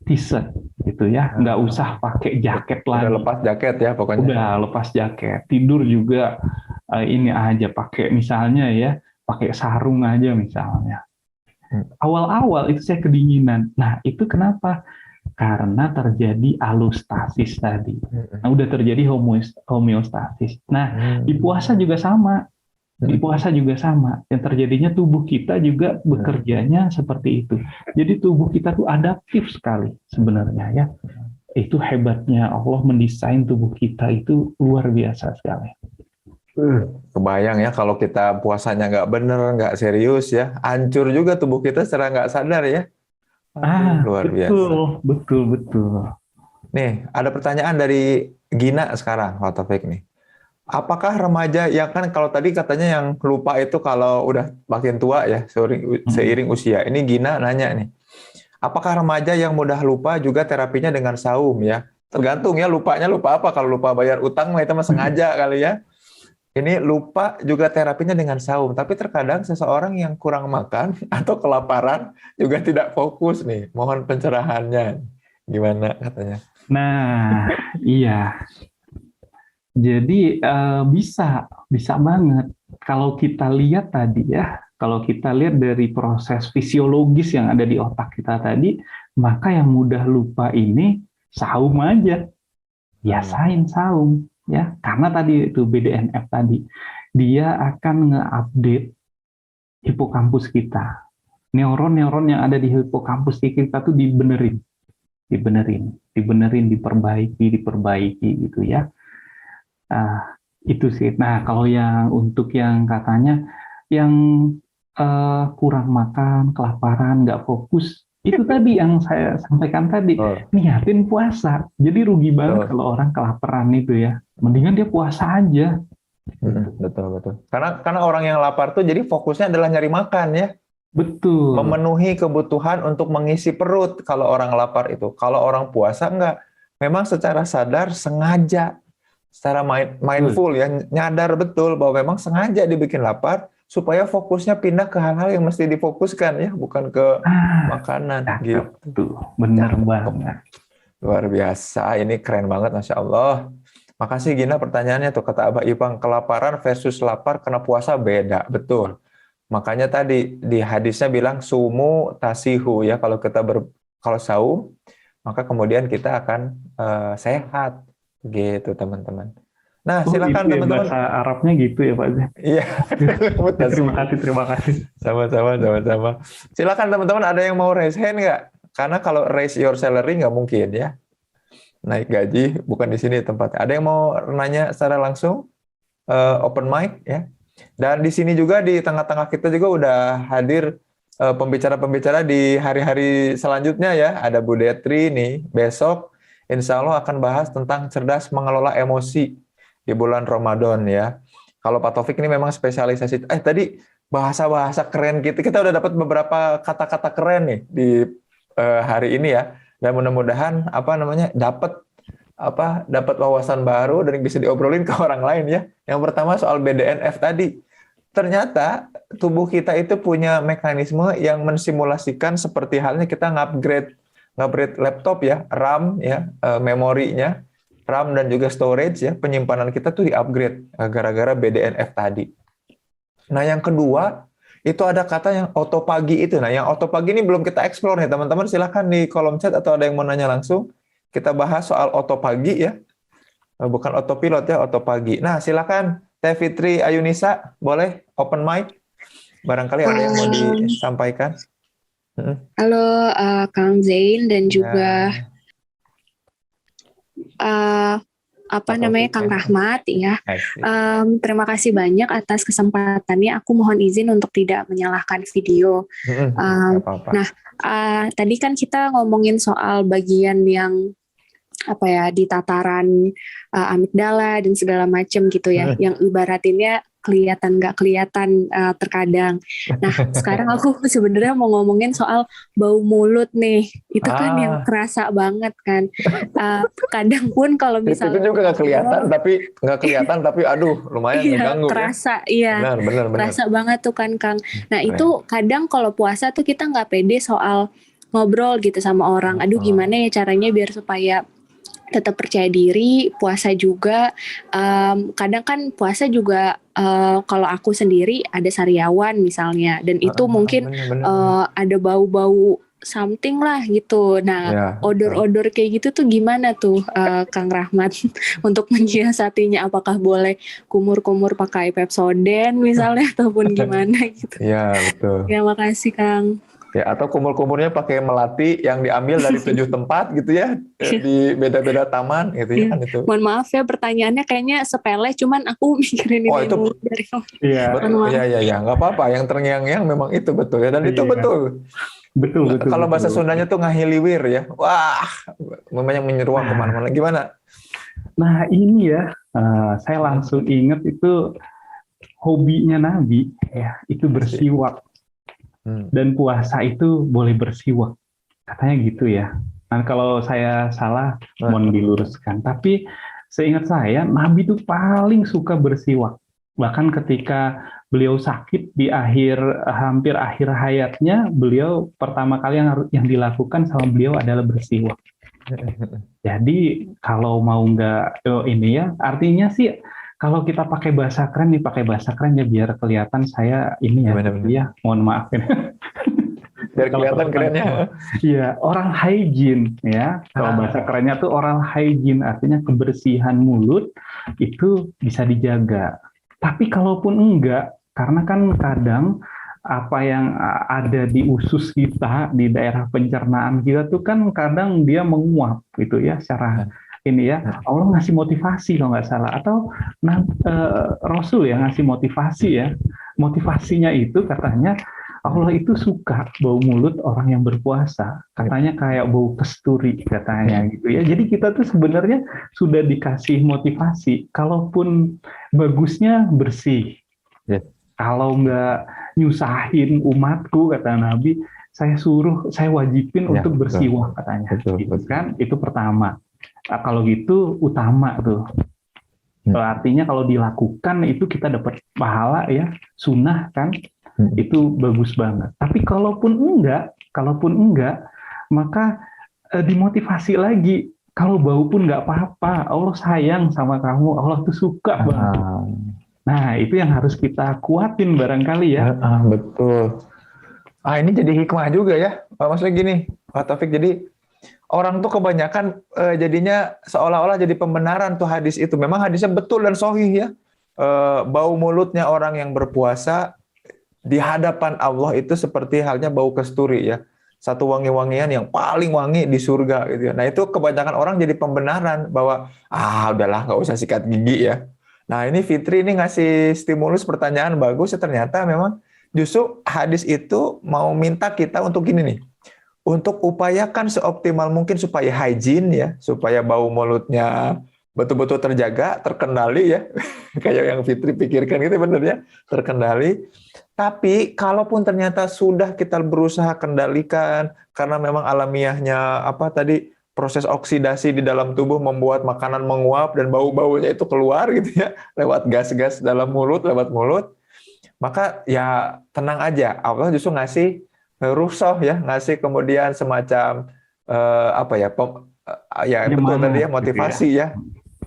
S1: t-shirt gitu ya, nggak usah pakai jaket lagi.
S2: Udah lepas jaket ya pokoknya.
S1: Udah lepas jaket, tidur juga ini aja pakai misalnya ya, pakai sarung aja misalnya. Awal-awal itu saya kedinginan. Nah, itu kenapa? Karena terjadi alustasis tadi. Nah, udah terjadi homeostasis. Nah, di puasa juga sama. Yang terjadinya tubuh kita juga bekerjanya seperti itu. Jadi tubuh kita tuh adaptif sekali sebenarnya ya. Itu hebatnya Allah mendesain tubuh kita itu luar biasa sekali.
S2: Kebayang ya kalau kita puasanya nggak bener, nggak serius ya, hancur juga tubuh kita secara nggak sadar ya. Aduh, luar biasa.
S1: Betul, betul, betul.
S2: Nih, ada pertanyaan dari Gina sekarang, Pak Taufik nih. Apakah remaja yang kan kalau tadi katanya yang lupa itu kalau udah makin tua ya, seiring usia. Ini Gina nanya nih, apakah remaja yang mudah lupa juga terapinya dengan saum ya? Tergantung ya, lupanya lupa apa. Kalau lupa bayar utang mah itu mah sengaja kali ya. Ini lupa juga terapinya dengan saum, tapi terkadang seseorang yang kurang makan atau kelaparan juga tidak fokus nih. Mohon pencerahannya. Gimana katanya?
S1: Nah, iya. Jadi bisa banget. Kalau kita lihat tadi ya, kalau kita lihat dari proses fisiologis yang ada di otak kita tadi, maka yang mudah lupa ini saum aja. Biasain saum ya, karena tadi itu BDNF tadi, dia akan nge-update hipokampus kita. Neuron-neuron yang ada di hipokampus kita tuh dibenerin, diperbaiki gitu ya. Itu sih. Nah, kalau yang untuk yang katanya yang kurang makan, kelaparan, nggak fokus, itu tadi yang saya sampaikan tadi, niatin puasa. Jadi rugi banget kalau orang kelaparan itu ya. Mendingan dia puasa aja.
S2: Betul, betul. Karena orang yang lapar tuh jadi fokusnya adalah nyari makan ya.
S1: Betul.
S2: Memenuhi kebutuhan untuk mengisi perut kalau orang lapar itu. Kalau orang puasa enggak. Memang secara sadar sengaja, secara mindful ya, nyadar betul bahwa memang sengaja dibikin lapar supaya fokusnya pindah ke hal-hal yang mesti difokuskan ya, bukan ke makanan gitu.
S1: Benar banget.
S2: Luar biasa, ini keren banget, Masya Allah. Makasih Gina pertanyaannya tuh, kata Abah Ipang, kelaparan versus lapar karena puasa beda, betul. Makanya tadi di hadisnya bilang sumu tasihu ya, kalau kita kalau saum maka kemudian kita akan sehat gitu teman-teman. Nah, silakan
S1: gitu ya,
S2: teman-teman.
S1: Bahasa Arabnya gitu ya Pak.
S2: Iya.
S1: Terima kasih.
S2: Sama-sama. Silakan teman-teman, ada yang mau raise hand nggak? Karena kalau raise your salary nggak mungkin ya. Naik gaji bukan di sini tempatnya. Ada yang mau nanya secara langsung? Open mic ya. Dan di sini juga di tengah-tengah kita juga udah hadir pembicara-pembicara di hari-hari selanjutnya ya. Ada Bu Detri nih, besok insya Allah akan bahas tentang cerdas mengelola emosi di bulan Ramadan ya. Kalau Pak Taufik ini memang spesialisasi. Tadi bahasa-bahasa keren kita udah dapat beberapa kata-kata keren nih di hari ini ya. Dan mudah-mudahan dapat wawasan baru dan bisa diobrolin ke orang lain ya. Yang pertama soal BDNF tadi. Ternyata tubuh kita itu punya mekanisme yang mensimulasikan seperti halnya kita ngupgrade laptop ya, RAM ya, memorinya, RAM dan juga storage ya, penyimpanan kita tuh di-upgrade gara-gara BDNF tadi. Nah, yang kedua, itu ada kata yang autopagi itu. Nah, yang autopagi ini belum kita explore nih, teman-teman. Silahkan di kolom chat atau ada yang mau nanya langsung. Kita bahas soal autopagi ya. Bukan autopilot ya, autopagi. Nah, silakan Teh Fitri Ayunisa, boleh open mic. Barangkali ada yang mau disampaikan.
S3: Halo Kang Zain dan juga Kang Rahmat ya. Terima kasih banyak atas kesempatannya. Aku mohon izin untuk tidak menyalahkan video. Nah, tadi kan kita ngomongin soal bagian yang di tataran amigdala dan segala macam gitu ya, yang ibaratinnya kelihatan nggak kelihatan terkadang. Nah, sekarang aku sebenarnya mau ngomongin soal bau mulut nih. Itu kan yang kerasa banget kan. Kadang pun kalau misalnya
S2: itu juga nggak kelihatan tapi aduh lumayan mengganggu
S3: terasa, ya. Benar. Terasa banget tuh kan Kang. Nah, itu kadang kalau puasa tuh kita nggak pede soal ngobrol gitu sama orang. Aduh, gimana ya caranya biar supaya tetap percaya diri, puasa juga. Kadang kan puasa juga kalau aku sendiri ada sariawan misalnya, dan itu mungkin ada bau-bau something lah gitu. Nah, odor-odor kayak gitu tuh gimana tuh Kang Rahmat untuk menyiasatinya? Apakah boleh kumur-kumur pakai Pepsodent misalnya ataupun gimana gitu?
S2: Iya, betul.
S3: Terima kasih Kang.
S2: Ya, atau kumur-kumurnya pakai melati yang diambil dari 7 tempat gitu ya, di beda-beda taman gitu ya
S3: Iya.
S2: kan itu.
S3: Mohon maaf ya pertanyaannya kayaknya sepele, cuman aku mikirin
S2: Oh
S3: ini
S2: itu
S3: mulu dari kamu.
S1: Iya,
S3: Mohon maaf.
S2: ya, nggak apa-apa. Yang terngiang-ngiang memang itu betul ya, dan itu
S1: iya,
S2: betul.
S1: betul,
S2: Nah,
S1: betul,
S2: kalau bahasa
S1: betul.
S2: Sundanya tuh ngahiliwir ya, wah, memang menyeruak
S1: Nah,
S2: kemana-mana. Gimana?
S1: nah ini ya, saya langsung ingat itu hobinya Nabi, ya, itu
S2: Asik.
S1: bersiwak.
S2: Hmm.
S1: Dan puasa itu boleh bersiwak. Katanya gitu ya. Nah, kalau saya salah, mohon diluruskan. Tapi seingat saya, Nabi itu paling suka bersiwak. Bahkan ketika beliau sakit di hampir akhir hayatnya, beliau pertama kali yang dilakukan sama beliau adalah bersiwak. Jadi kalau mau nggak ini ya, artinya sih kalau kita pakai bahasa keren nih, pakai bahasa keren ya biar kelihatan saya ini ya,
S2: Gimana?
S1: ya mohon maaf ya.
S2: Biar
S1: Kalau
S2: kelihatan
S1: teman-teman
S2: kerennya.
S1: semua. Iya, oral hygiene ya. Kalau bahasa kerennya tuh oral hygiene, artinya kebersihan mulut itu bisa dijaga. Tapi kalaupun enggak, karena kan kadang apa yang ada di usus kita, di daerah pencernaan kita tuh kan kadang dia menguap gitu ya secara ini ya. Allah ngasih motivasi kalau nggak salah, atau Rasul yang ngasih motivasi ya. Motivasinya itu katanya Allah itu suka bau mulut orang yang berpuasa. Katanya kayak bau kesturi katanya gitu ya. Jadi kita tuh sebenarnya sudah dikasih motivasi. Kalaupun bagusnya bersih.
S2: Ya.
S1: Kalau nggak nyusahin umatku kata Nabi, saya wajibin
S2: Ya,
S1: untuk
S2: betul.
S1: bersiwak katanya.
S2: Betul,
S1: Gitu
S2: betul.
S1: kan? Itu pertama. Nah, kalau gitu utama tuh. Artinya kalau dilakukan itu kita dapat pahala ya, sunnah kan. Itu bagus banget. Tapi kalaupun enggak, maka dimotivasi lagi. Kalau bau pun nggak apa-apa. Allah sayang sama kamu. Allah tuh suka banget. Nah, itu yang harus kita kuatin barangkali ya.
S2: Betul. Ini jadi hikmah juga ya, maksudnya gini, Pak Taufik. Jadi orang tuh kebanyakan jadinya seolah-olah jadi pembenaran tuh hadis itu. Memang hadisnya betul dan sahih ya. Bau mulutnya orang yang berpuasa di hadapan Allah itu seperti halnya bau kesturi ya. Satu wangi-wangian yang paling wangi di surga gitu ya. Nah, itu kebanyakan orang jadi pembenaran bahwa udahlah nggak usah sikat gigi ya. Nah, ini Fitri ini ngasih stimulus pertanyaan bagus ya, ternyata memang justru hadis itu mau minta kita untuk gini nih. Untuk upayakan seoptimal mungkin supaya hygiene ya, supaya bau mulutnya betul-betul terjaga, terkendali ya. Kayak yang Fitri pikirkan gitu benar ya, terkendali. Tapi kalaupun ternyata sudah kita berusaha kendalikan karena memang alamiahnya proses oksidasi di dalam tubuh membuat makanan menguap dan bau-baunya itu keluar gitu ya lewat gas-gas dalam mulut, lewat mulut, maka ya tenang aja, Allah justru ngasih rukhsah ya, ngasih kemudian semacam betul tadi ya, motivasi gitu ya.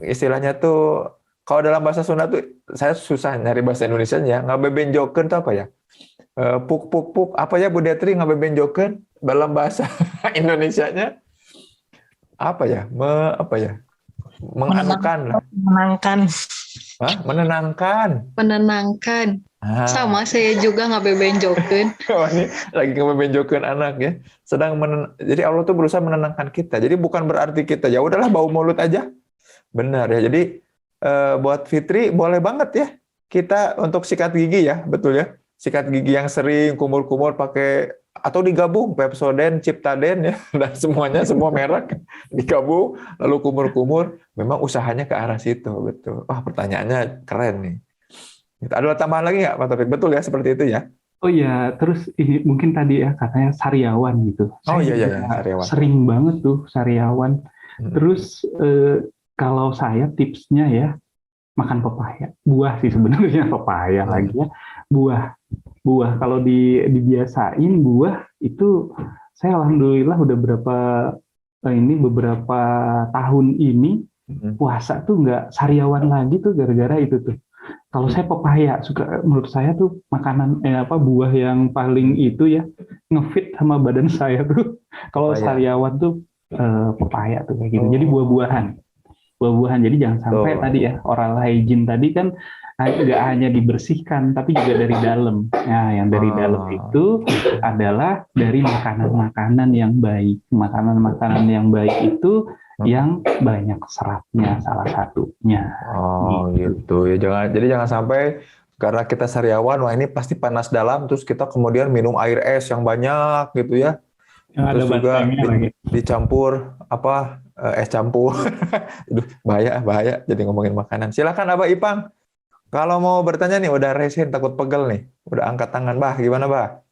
S2: Istilahnya tuh kalau dalam bahasa Sunda tuh saya susah nyari bahasa Indonesianya. Ngabebenjokeun itu apa ya? Puk apa ya Bu Detri, ngabebenjokeun dalam bahasa Indonesianya? Apa ya? Menganukan lah.
S4: Menenangkan. Sama saya juga ngabebenjokeun.
S2: Ini lagi ngabebenjokeun anak ya. Jadi Allah tuh berusaha menenangkan kita. Jadi bukan berarti kita ya udahlah bau mulut aja. Benar ya. Jadi buat Fitri boleh banget ya kita untuk sikat gigi ya, betul ya, sikat gigi yang sering kumur-kumur pakai atau digabung Pepsodent, Ciptaden ya, dan semua merek digabung lalu kumur-kumur, memang usahanya ke arah situ, betul. Pertanyaannya keren nih. Ada tambahan lagi nggak Pak Taufik? Betul ya seperti itu ya?
S1: Oh ya, terus ini mungkin tadi ya katanya sariawan gitu.
S2: Sariawan.
S1: Sering banget tuh sariawan. Terus kalau saya tipsnya ya makan pepaya, buah sih sebenarnya pepaya lagi ya, buah kalau dibiasain buah itu, saya alhamdulillah udah beberapa tahun ini puasa tuh nggak sariawan lagi tuh gara-gara itu tuh. Kalau saya pepaya suka, menurut saya tuh makanan buah yang paling itu ya ngefit sama badan saya tuh. Kalau sariawan tuh pepaya tuh kayak gitu. Jadi buah-buahan buah-buahan. Jadi jangan sampai tadi ya, oral hygiene tadi kan nggak hanya dibersihkan, tapi juga dari dalam. Nah, yang dari dalam itu adalah dari makanan-makanan yang baik. Makanan-makanan yang baik itu yang banyak seratnya salah satunya.
S2: Gitu. Ya jangan sampai karena kita sariawan, wah ini pasti panas dalam, terus kita kemudian minum air es yang banyak gitu ya. Terus juga dicampur es campur. Aduh, bahaya jadi ngomongin makanan. Silakan Abah Ipang. Kalau mau bertanya nih, udah resign, takut pegel nih. Udah angkat tangan, Bah. Gimana, Bah?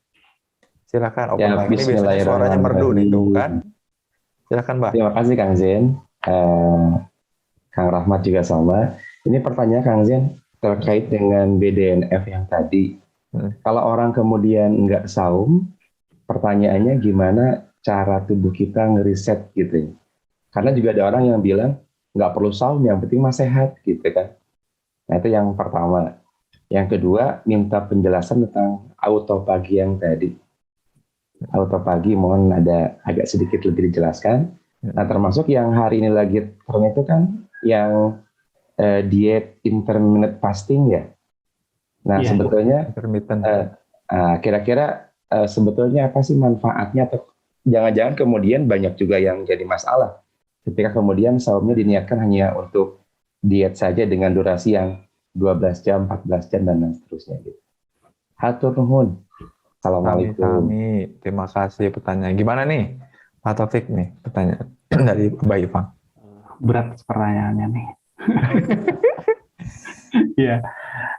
S2: Silakan. Open mic ini biasanya suaranya merdu nih, tuh kan. Silakan, Bah.
S5: Terima kasih, Kang Zen. Kang Rahmat juga sama. Ini pertanyaan, Kang Zen, terkait dengan BDNF yang tadi. Kalau orang kemudian nggak saum, pertanyaannya gimana cara tubuh kita ngeriset gitu. Karena juga ada orang yang bilang, nggak perlu saum, yang penting mah sehat, gitu kan. Nah, itu yang pertama. Yang kedua, minta penjelasan tentang autopagi yang tadi. Autopagi mohon ada agak sedikit lebih dijelaskan. Nah, termasuk yang hari ini lagi tren itu kan yang diet intermittent fasting ya. Nah, sebetulnya kira-kira sebetulnya apa sih manfaatnya, atau jangan-jangan kemudian banyak juga yang jadi masalah ketika kemudian saumnya diniatkan hanya untuk diet saja dengan durasi yang 12 jam, 14 jam, dan seterusnya gitu. Hatur nuhun. Assalamualaikum.
S2: Terima kasih pertanyaan. Gimana nih, Pak Taufik nih pertanyaan dari Mbak Ipang?
S1: Berat pertanyaannya nih.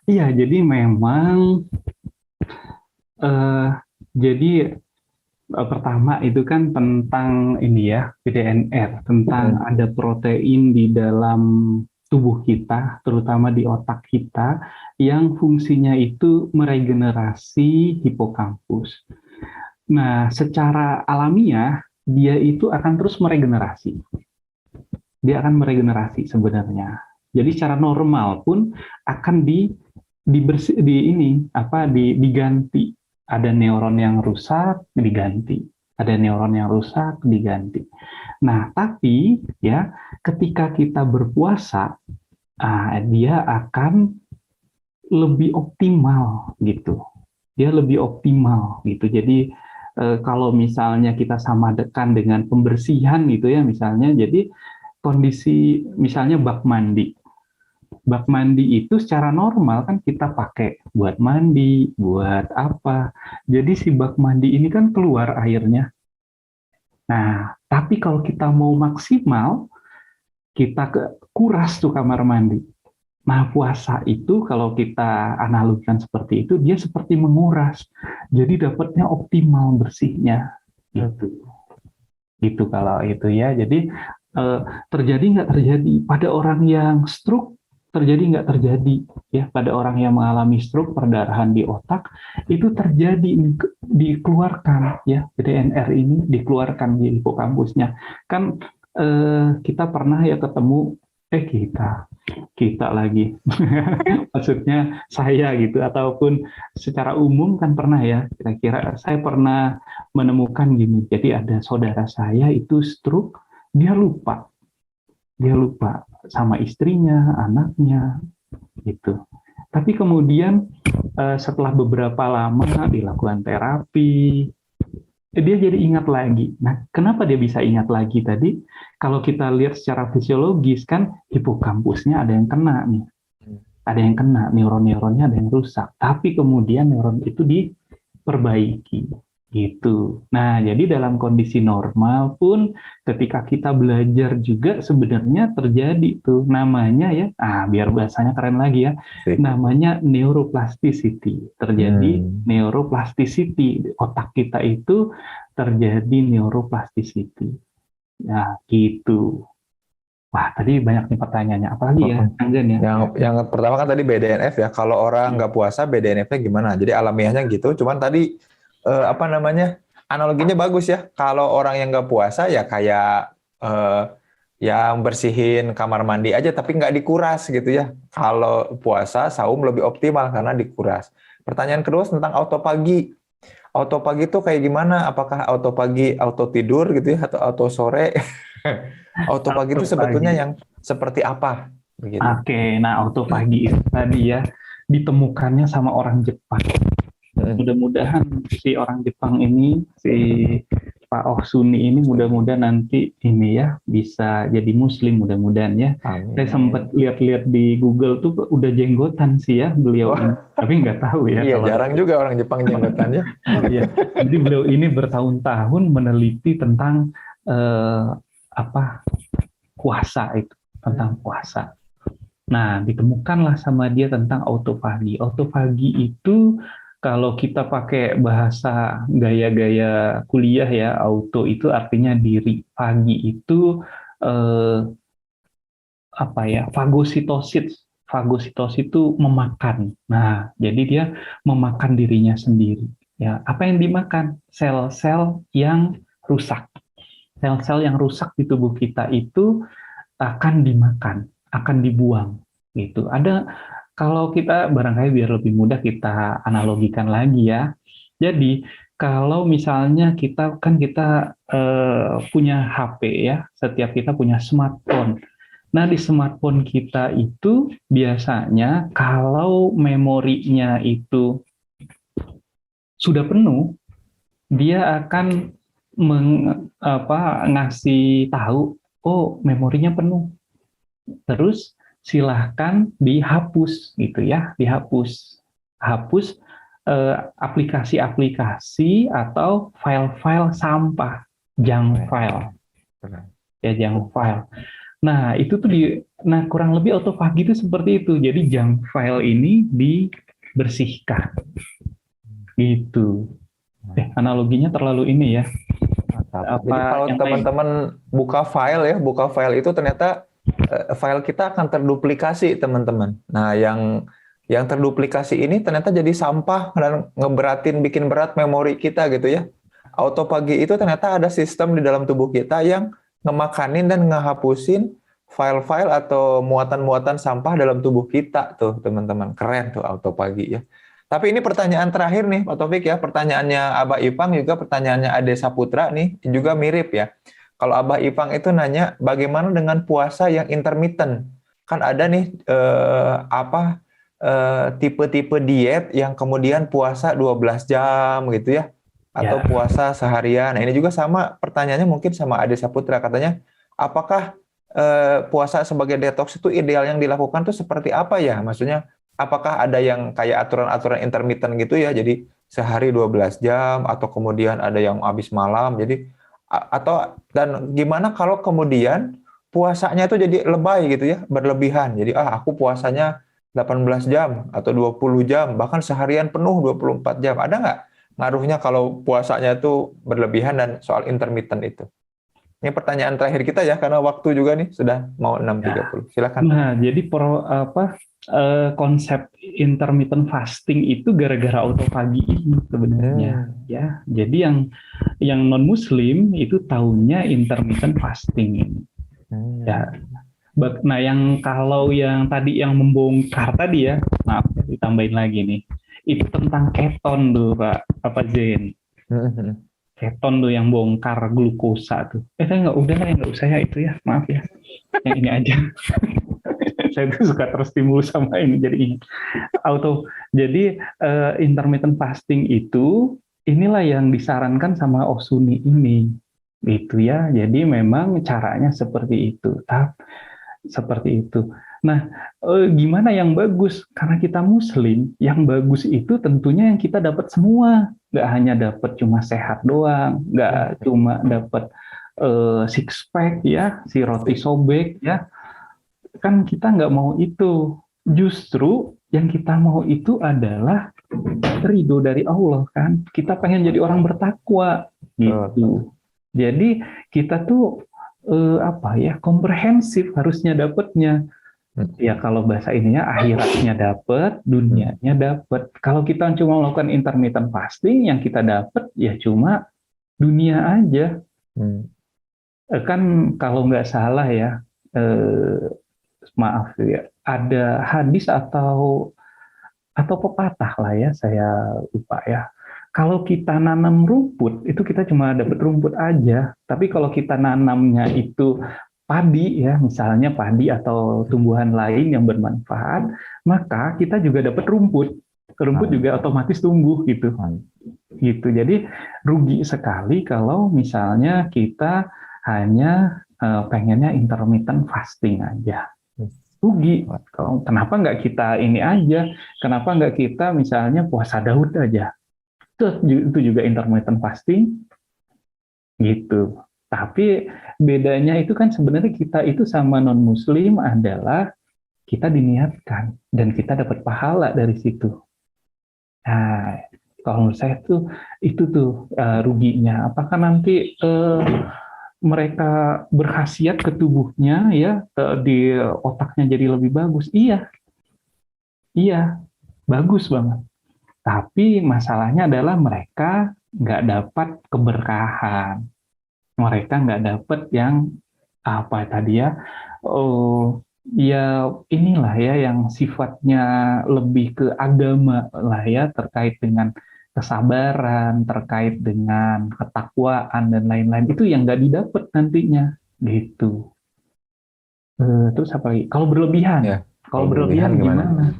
S1: Iya, jadi memang pertama itu kan tentang ini ya, BDNF, tentang ada protein di dalam tubuh kita, terutama di otak kita, yang fungsinya itu meregenerasi hipokampus. Nah, secara alamiah, dia itu akan terus meregenerasi. Dia akan meregenerasi sebenarnya. Jadi secara normal pun akan diganti. Ada neuron yang rusak, diganti. Ada neuron yang rusak, diganti. Nah, tapi ya ketika kita berpuasa, dia akan lebih optimal gitu. Dia lebih optimal gitu. Jadi kalau misalnya kita samakan dengan pembersihan gitu ya, misalnya, jadi kondisi misalnya bak mandi. Bak mandi itu secara normal kan kita pakai buat mandi, buat apa. Jadi si bak mandi ini kan keluar airnya. Nah, tapi kalau kita mau maksimal, kita kuras tuh kamar mandi. Nah, puasa itu kalau kita analogikan seperti itu, dia seperti menguras. Jadi dapatnya optimal bersihnya. Gitu kalau itu ya. Jadi terjadi nggak terjadi pada orang yang stroke, terjadi nggak terjadi ya, pada orang yang mengalami stroke, perdarahan di otak itu terjadi, dikeluarkan ya, BDNR ini dikeluarkan di hipokampusnya. Kan kita pernah ya ketemu kita lagi maksudnya saya gitu, ataupun secara umum kan pernah ya, kira-kira saya pernah menemukan gini, jadi ada saudara saya itu stroke, dia lupa sama istrinya, anaknya, gitu. Tapi kemudian setelah beberapa lama dilakukan terapi, dia jadi ingat lagi. Nah, kenapa dia bisa ingat lagi tadi? Kalau kita lihat secara fisiologis kan hipokampusnya ada yang kena nih. Ada yang kena, neuron-neuronnya ada yang rusak. Tapi kemudian neuron itu diperbaiki. Gitu. Nah, jadi dalam kondisi normal pun ketika kita belajar juga sebenarnya terjadi tuh namanya ya, biar bahasanya keren lagi ya, namanya neuroplasticity. Terjadi neuroplasticity, otak kita itu terjadi neuroplasticity. Nah, gitu. Wah, tadi banyak nih pertanyaannya. Apalagi ya, Kang Zen ya?
S2: Yang pertama kan tadi BDNF ya. Kalau orang nggak puasa, BDNF-nya gimana? Jadi alamiahnya gitu. Cuman tadi analoginya bagus ya. Kalau orang yang nggak puasa ya kayak yang bersihin kamar mandi aja, tapi nggak dikuras gitu ya. Kalau puasa, saum lebih optimal karena dikuras. Pertanyaan kedua tentang autopagi. Autopagi itu kayak gimana? Apakah autopagi auto tidur gitu ya, atau auto sore? Autopagi itu sebetulnya yang seperti apa? Begitu.
S1: Oke, nah autopagi itu tadi ya ditemukannya sama orang Jepang. Mudah-mudahan si orang Jepang ini, si Pak Oh Suni ini mudah-mudahan nanti ini ya bisa jadi Muslim mudah-mudahan ya.
S2: Amin.
S1: Saya sempat lihat-lihat di Google tuh udah jenggotan sih ya beliau ini, tapi nggak tahu ya.
S2: Iya, jarang juga orang Jepang jenggotan ya.
S1: Iya, jadi beliau ini bertahun-tahun meneliti tentang puasa itu, tentang puasa. Nah, ditemukanlah sama dia tentang autofagi. Autofagi itu kalau kita pakai bahasa gaya-gaya kuliah ya, auto itu artinya diri, fagi itu fagositosis. Fagositosis itu memakan. Nah, jadi dia memakan dirinya sendiri. Ya, apa yang dimakan? Sel-sel yang rusak. Sel-sel yang rusak di tubuh kita itu akan dimakan, akan dibuang. Gitu. Ada kalau kita barangkali biar lebih mudah kita analogikan lagi ya. Jadi kalau misalnya kita punya HP ya, setiap kita punya smartphone. Nah di smartphone kita itu biasanya kalau memorinya itu sudah penuh, dia akan ngasih tahu, oh memorinya penuh. Terus silahkan dihapus gitu ya, hapus aplikasi-aplikasi atau file-file sampah, junk file ya, junk file. Nah itu tuh kurang lebih autofagi itu seperti itu. Jadi junk file ini dibersihkan gitu. Analoginya terlalu ini ya.
S2: Jadi kalau teman-teman buka file itu ternyata file kita akan terduplikasi, teman-teman. Nah, yang terduplikasi ini ternyata jadi sampah dan bikin berat memori kita gitu ya. Autopagi itu ternyata ada sistem di dalam tubuh kita yang ngemakanin dan ngehapusin file-file atau muatan-muatan sampah dalam tubuh kita tuh, teman-teman. Keren tuh autopagi ya. Tapi ini pertanyaan terakhir nih, Pak Taufik ya. Pertanyaannya Abah Ipang juga pertanyaannya Ade Saputra nih juga mirip ya. Kalau Abah Ipang itu nanya, bagaimana dengan puasa yang intermittent? Kan ada nih tipe-tipe diet yang kemudian puasa 12 jam gitu ya, atau puasa seharian. Nah, ini juga sama pertanyaannya mungkin sama Ade Saputra, katanya, apakah puasa sebagai detox itu ideal yang dilakukan tuh seperti apa ya? Maksudnya, apakah ada yang kayak aturan-aturan intermittent gitu ya, jadi sehari 12 jam, atau kemudian ada yang habis malam, jadi dan gimana kalau kemudian puasanya itu jadi lebay gitu ya, berlebihan. Jadi aku puasanya 18 jam atau 20 jam, bahkan seharian penuh 24 jam. Ada nggak ngaruhnya kalau puasanya itu berlebihan dan soal intermittent itu? Ini pertanyaan terakhir kita ya, karena waktu juga nih sudah mau 6.30. Silakan.
S1: Nah, jadi konsep intermittent fasting itu gara-gara autopagi ini sebenarnya ya. Jadi yang non muslim itu taunya intermittent fasting ini. Ya. Nah, kalau yang tadi yang membongkar tadi ya, maaf ditambahin lagi nih. Itu tentang keton tuh Pak Zen. Keton tuh yang bongkar glukosa tuh. Saya nggak usah ya itu ya, maaf ya. Yang ini aja. Saya tuh suka terstimulus sama ini, jadi ingat. Jadi intermittent fasting itu inilah yang disarankan sama Osuni ini, gitu ya. Jadi memang caranya seperti itu, seperti itu. Nah, gimana yang bagus? Karena kita Muslim, yang bagus itu tentunya yang kita dapat semua. Nggak hanya dapat cuma sehat doang, nggak cuma dapat six pack ya, si roti sobek ya. Kan kita nggak mau itu. Justru yang kita mau itu adalah ridho dari Allah kan. Kita pengen jadi orang bertakwa gitu. Jadi kita tuh komprehensif harusnya dapatnya. Ya kalau bahasa ininya akhiratnya dapat, dunianya dapat. Kalau kita cuma melakukan intermittent fasting, yang kita dapat ya cuma dunia aja. Kan kalau nggak salah ya, maaf ya, ada hadis atau pepatah lah ya, saya lupa ya. Kalau kita nanam rumput, itu kita cuma dapat rumput aja. Tapi kalau kita nanamnya itu padi ya, misalnya padi atau tumbuhan lain yang bermanfaat, maka kita juga dapat rumput. Rumput juga otomatis tumbuh gitu. Gitu. Jadi rugi sekali kalau misalnya kita hanya pengennya intermittent fasting aja. Rugi. Kenapa nggak kita ini aja? Kenapa nggak kita misalnya puasa Daud aja? Itu juga intermittent fasting gitu. Tapi bedanya itu kan sebenarnya kita itu sama non-muslim adalah kita diniatkan dan kita dapat pahala dari situ. Nah, kalau menurut saya itu tuh ruginya. Apakah nanti mereka berkhasiat ke tubuhnya ya, di otaknya jadi lebih bagus? Iya, bagus banget. Tapi masalahnya adalah mereka nggak dapat keberkahan. Mereka nggak dapat yang apa tadi ya, ya inilah ya yang sifatnya lebih ke agama lah ya, terkait dengan kesabaran, terkait dengan ketakwaan dan lain-lain, itu yang nggak didapat nantinya gitu. Terus apa lagi? Kalau berlebihan,
S2: Ya,
S1: kalau berlebihan gimana?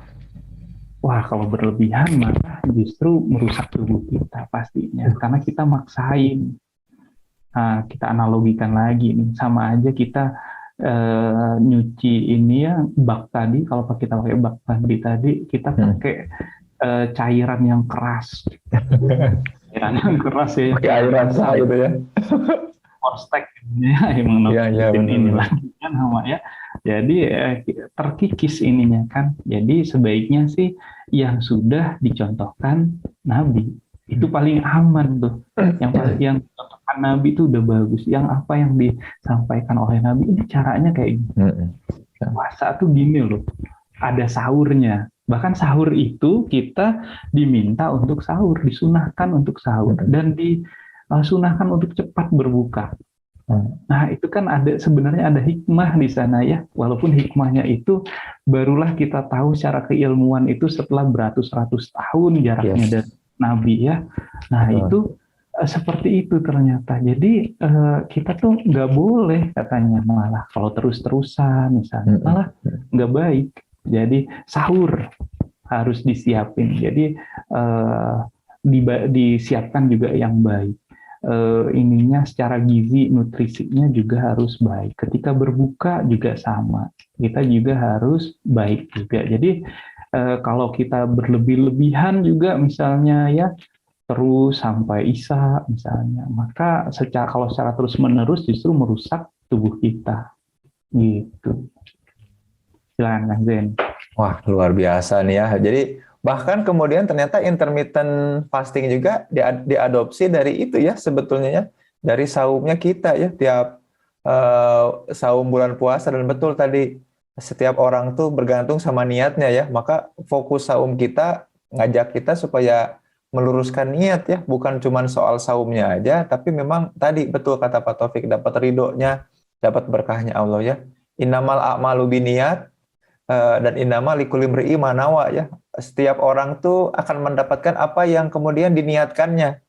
S1: Wah, kalau berlebihan malah justru merusak tubuh kita pastinya, karena kita maksain. Nah, kita analogikan lagi nih, sama aja kita nyuci ini ya, bak tadi, kalau kita pakai bak tadi, kita pakai cairan yang keras. Cairan yang keras ya.
S2: Pakai air rasa gitu ya.
S1: Forstek ya, emang inilah kan sama ya. Jadi terkikis ininya kan. Jadi sebaiknya sih yang sudah dicontohkan Nabi itu paling aman tuh. Yang dicontohkan Nabi itu udah bagus. Yang apa yang disampaikan oleh Nabi ini caranya kayak gini. Puasa tuh gini loh. Ada sahurnya. Bahkan sahur itu kita diminta untuk sahur, disunahkan untuk sahur, dan disunahkan untuk cepat berbuka. Nah, itu kan sebenarnya ada hikmah di sana ya. Walaupun hikmahnya itu barulah kita tahu secara keilmuan itu setelah beratus-ratus tahun jaraknya dari Nabi ya. Nah, itu seperti itu ternyata. Jadi kita tuh nggak boleh katanya malah kalau terus-terusan misalnya, malah nggak baik. Jadi sahur harus disiapin. Jadi disiapkan juga yang baik. Ininya secara gizi, nutrisinya juga harus baik. Ketika berbuka juga sama. Kita juga harus baik juga. Jadi kalau kita berlebih-lebihan juga misalnya ya, terus sampai Isya misalnya, maka kalau secara terus-menerus justru merusak tubuh kita. Gitu. Silakan Kang Zen.
S2: Wah, luar biasa nih ya. Jadi bahkan kemudian ternyata intermittent fasting juga diadopsi dari itu ya sebetulnya ya. Dari saumnya kita ya, tiap saum bulan puasa. Dan betul tadi, setiap orang tuh bergantung sama niatnya ya. Maka fokus saum kita ngajak kita supaya meluruskan niat ya. Bukan cuma soal saumnya aja, tapi memang tadi betul kata Pak Taufik, dapat ridhonya, dapat berkahnya Allah ya. Innamal a'malu biniyat, dan innama likulli imri'in ma nawa ya. Setiap orang tuh akan mendapatkan apa yang kemudian diniatkannya.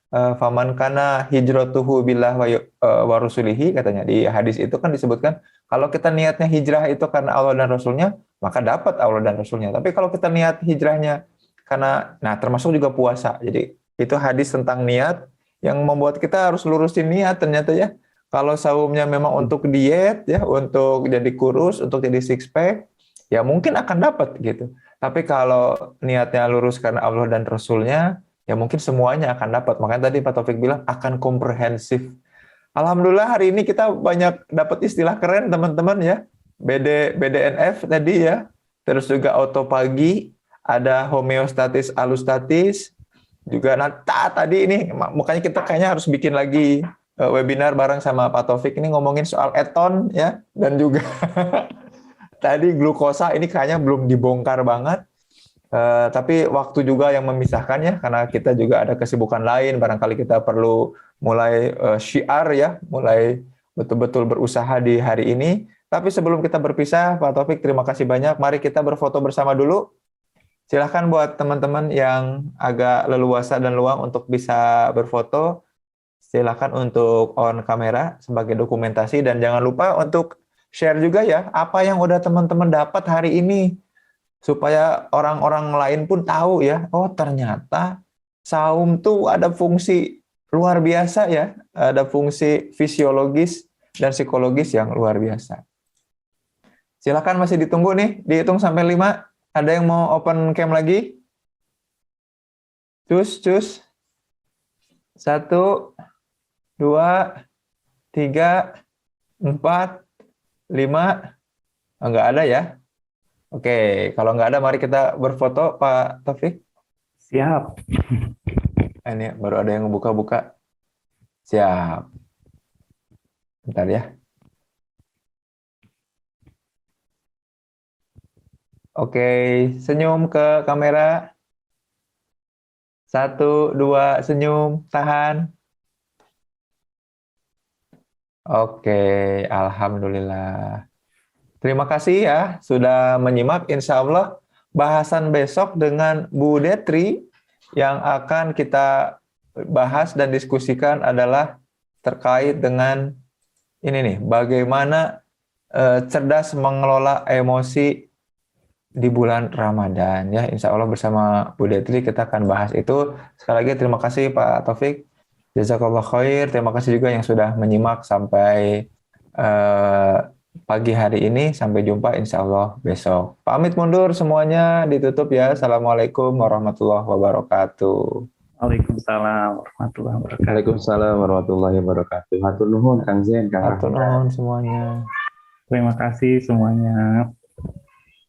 S2: Faman kana hijratuhu billah wa rasulihi, katanya di hadis itu kan disebutkan kalau kita niatnya hijrah itu karena Allah dan Rasulnya, maka dapat Allah dan Rasulnya. Tapi kalau kita niat hijrahnya karena, nah termasuk juga puasa. Jadi itu hadis tentang niat yang membuat kita harus lurusin niat ternyata ya. Kalau saumnya memang untuk diet ya, untuk jadi kurus, untuk jadi six pack, ya mungkin akan dapat gitu. Tapi kalau niatnya lurus karena Allah dan Rasulnya, ya mungkin semuanya akan dapat. Makanya tadi Pak Taufik bilang akan komprehensif. Alhamdulillah hari ini kita banyak dapat istilah keren teman-teman ya. BDNF tadi ya. Terus juga autopagi, ada homeostatis, alustatis. Juga tadi ini, makanya kita kayaknya harus bikin lagi webinar bareng sama Pak Taufik ini ngomongin soal eton ya. Dan juga tadi glukosa ini kayaknya belum dibongkar banget, tapi waktu juga yang memisahkan ya, karena kita juga ada kesibukan lain, barangkali kita perlu mulai syiar ya, mulai betul-betul berusaha di hari ini. Tapi sebelum kita berpisah, Pak Taufik terima kasih banyak, mari kita berfoto bersama dulu. Silahkan buat teman-teman yang agak leluasa dan luang untuk bisa berfoto, silahkan untuk on kamera sebagai dokumentasi, dan jangan lupa untuk share juga ya apa yang udah teman-teman dapat hari ini supaya orang-orang lain pun tahu ya, oh ternyata saum tuh ada fungsi luar biasa ya, ada fungsi fisiologis dan psikologis yang luar biasa. Silakan, masih ditunggu nih, dihitung sampai 5. Ada yang mau open cam lagi? Cus. 1, 2, 3, 4, 5. Enggak ada ya? Oke, kalau nggak ada, mari kita berfoto, Pak Taufik.
S1: Siap.
S2: Ini baru ada yang buka-buka. Siap. Bentar ya. Oke, senyum ke kamera. 1, 2, senyum, tahan. Oke, alhamdulillah. Terima kasih ya sudah menyimak. Insya Allah bahasan besok dengan Bu Detri yang akan kita bahas dan diskusikan adalah terkait dengan ini nih, bagaimana cerdas mengelola emosi di bulan Ramadan ya. Insya Allah bersama Bu Detri kita akan bahas itu. Sekali lagi terima kasih Pak Taufik. Jazakallah khair. Terima kasih juga yang sudah menyimak sampai pagi hari ini. Sampai jumpa insya Allah besok. Pamit mundur semuanya, ditutup ya. Assalamualaikum warahmatullahi wabarakatuh.
S1: Waalaikumsalam warahmatullahi wabarakatuh.
S5: Waalaikumsalam warahmatullahi wabarakatuh. Hatur nuhun Kang Zen, Kang
S2: Hatur nuhun semuanya.
S1: Terima kasih semuanya.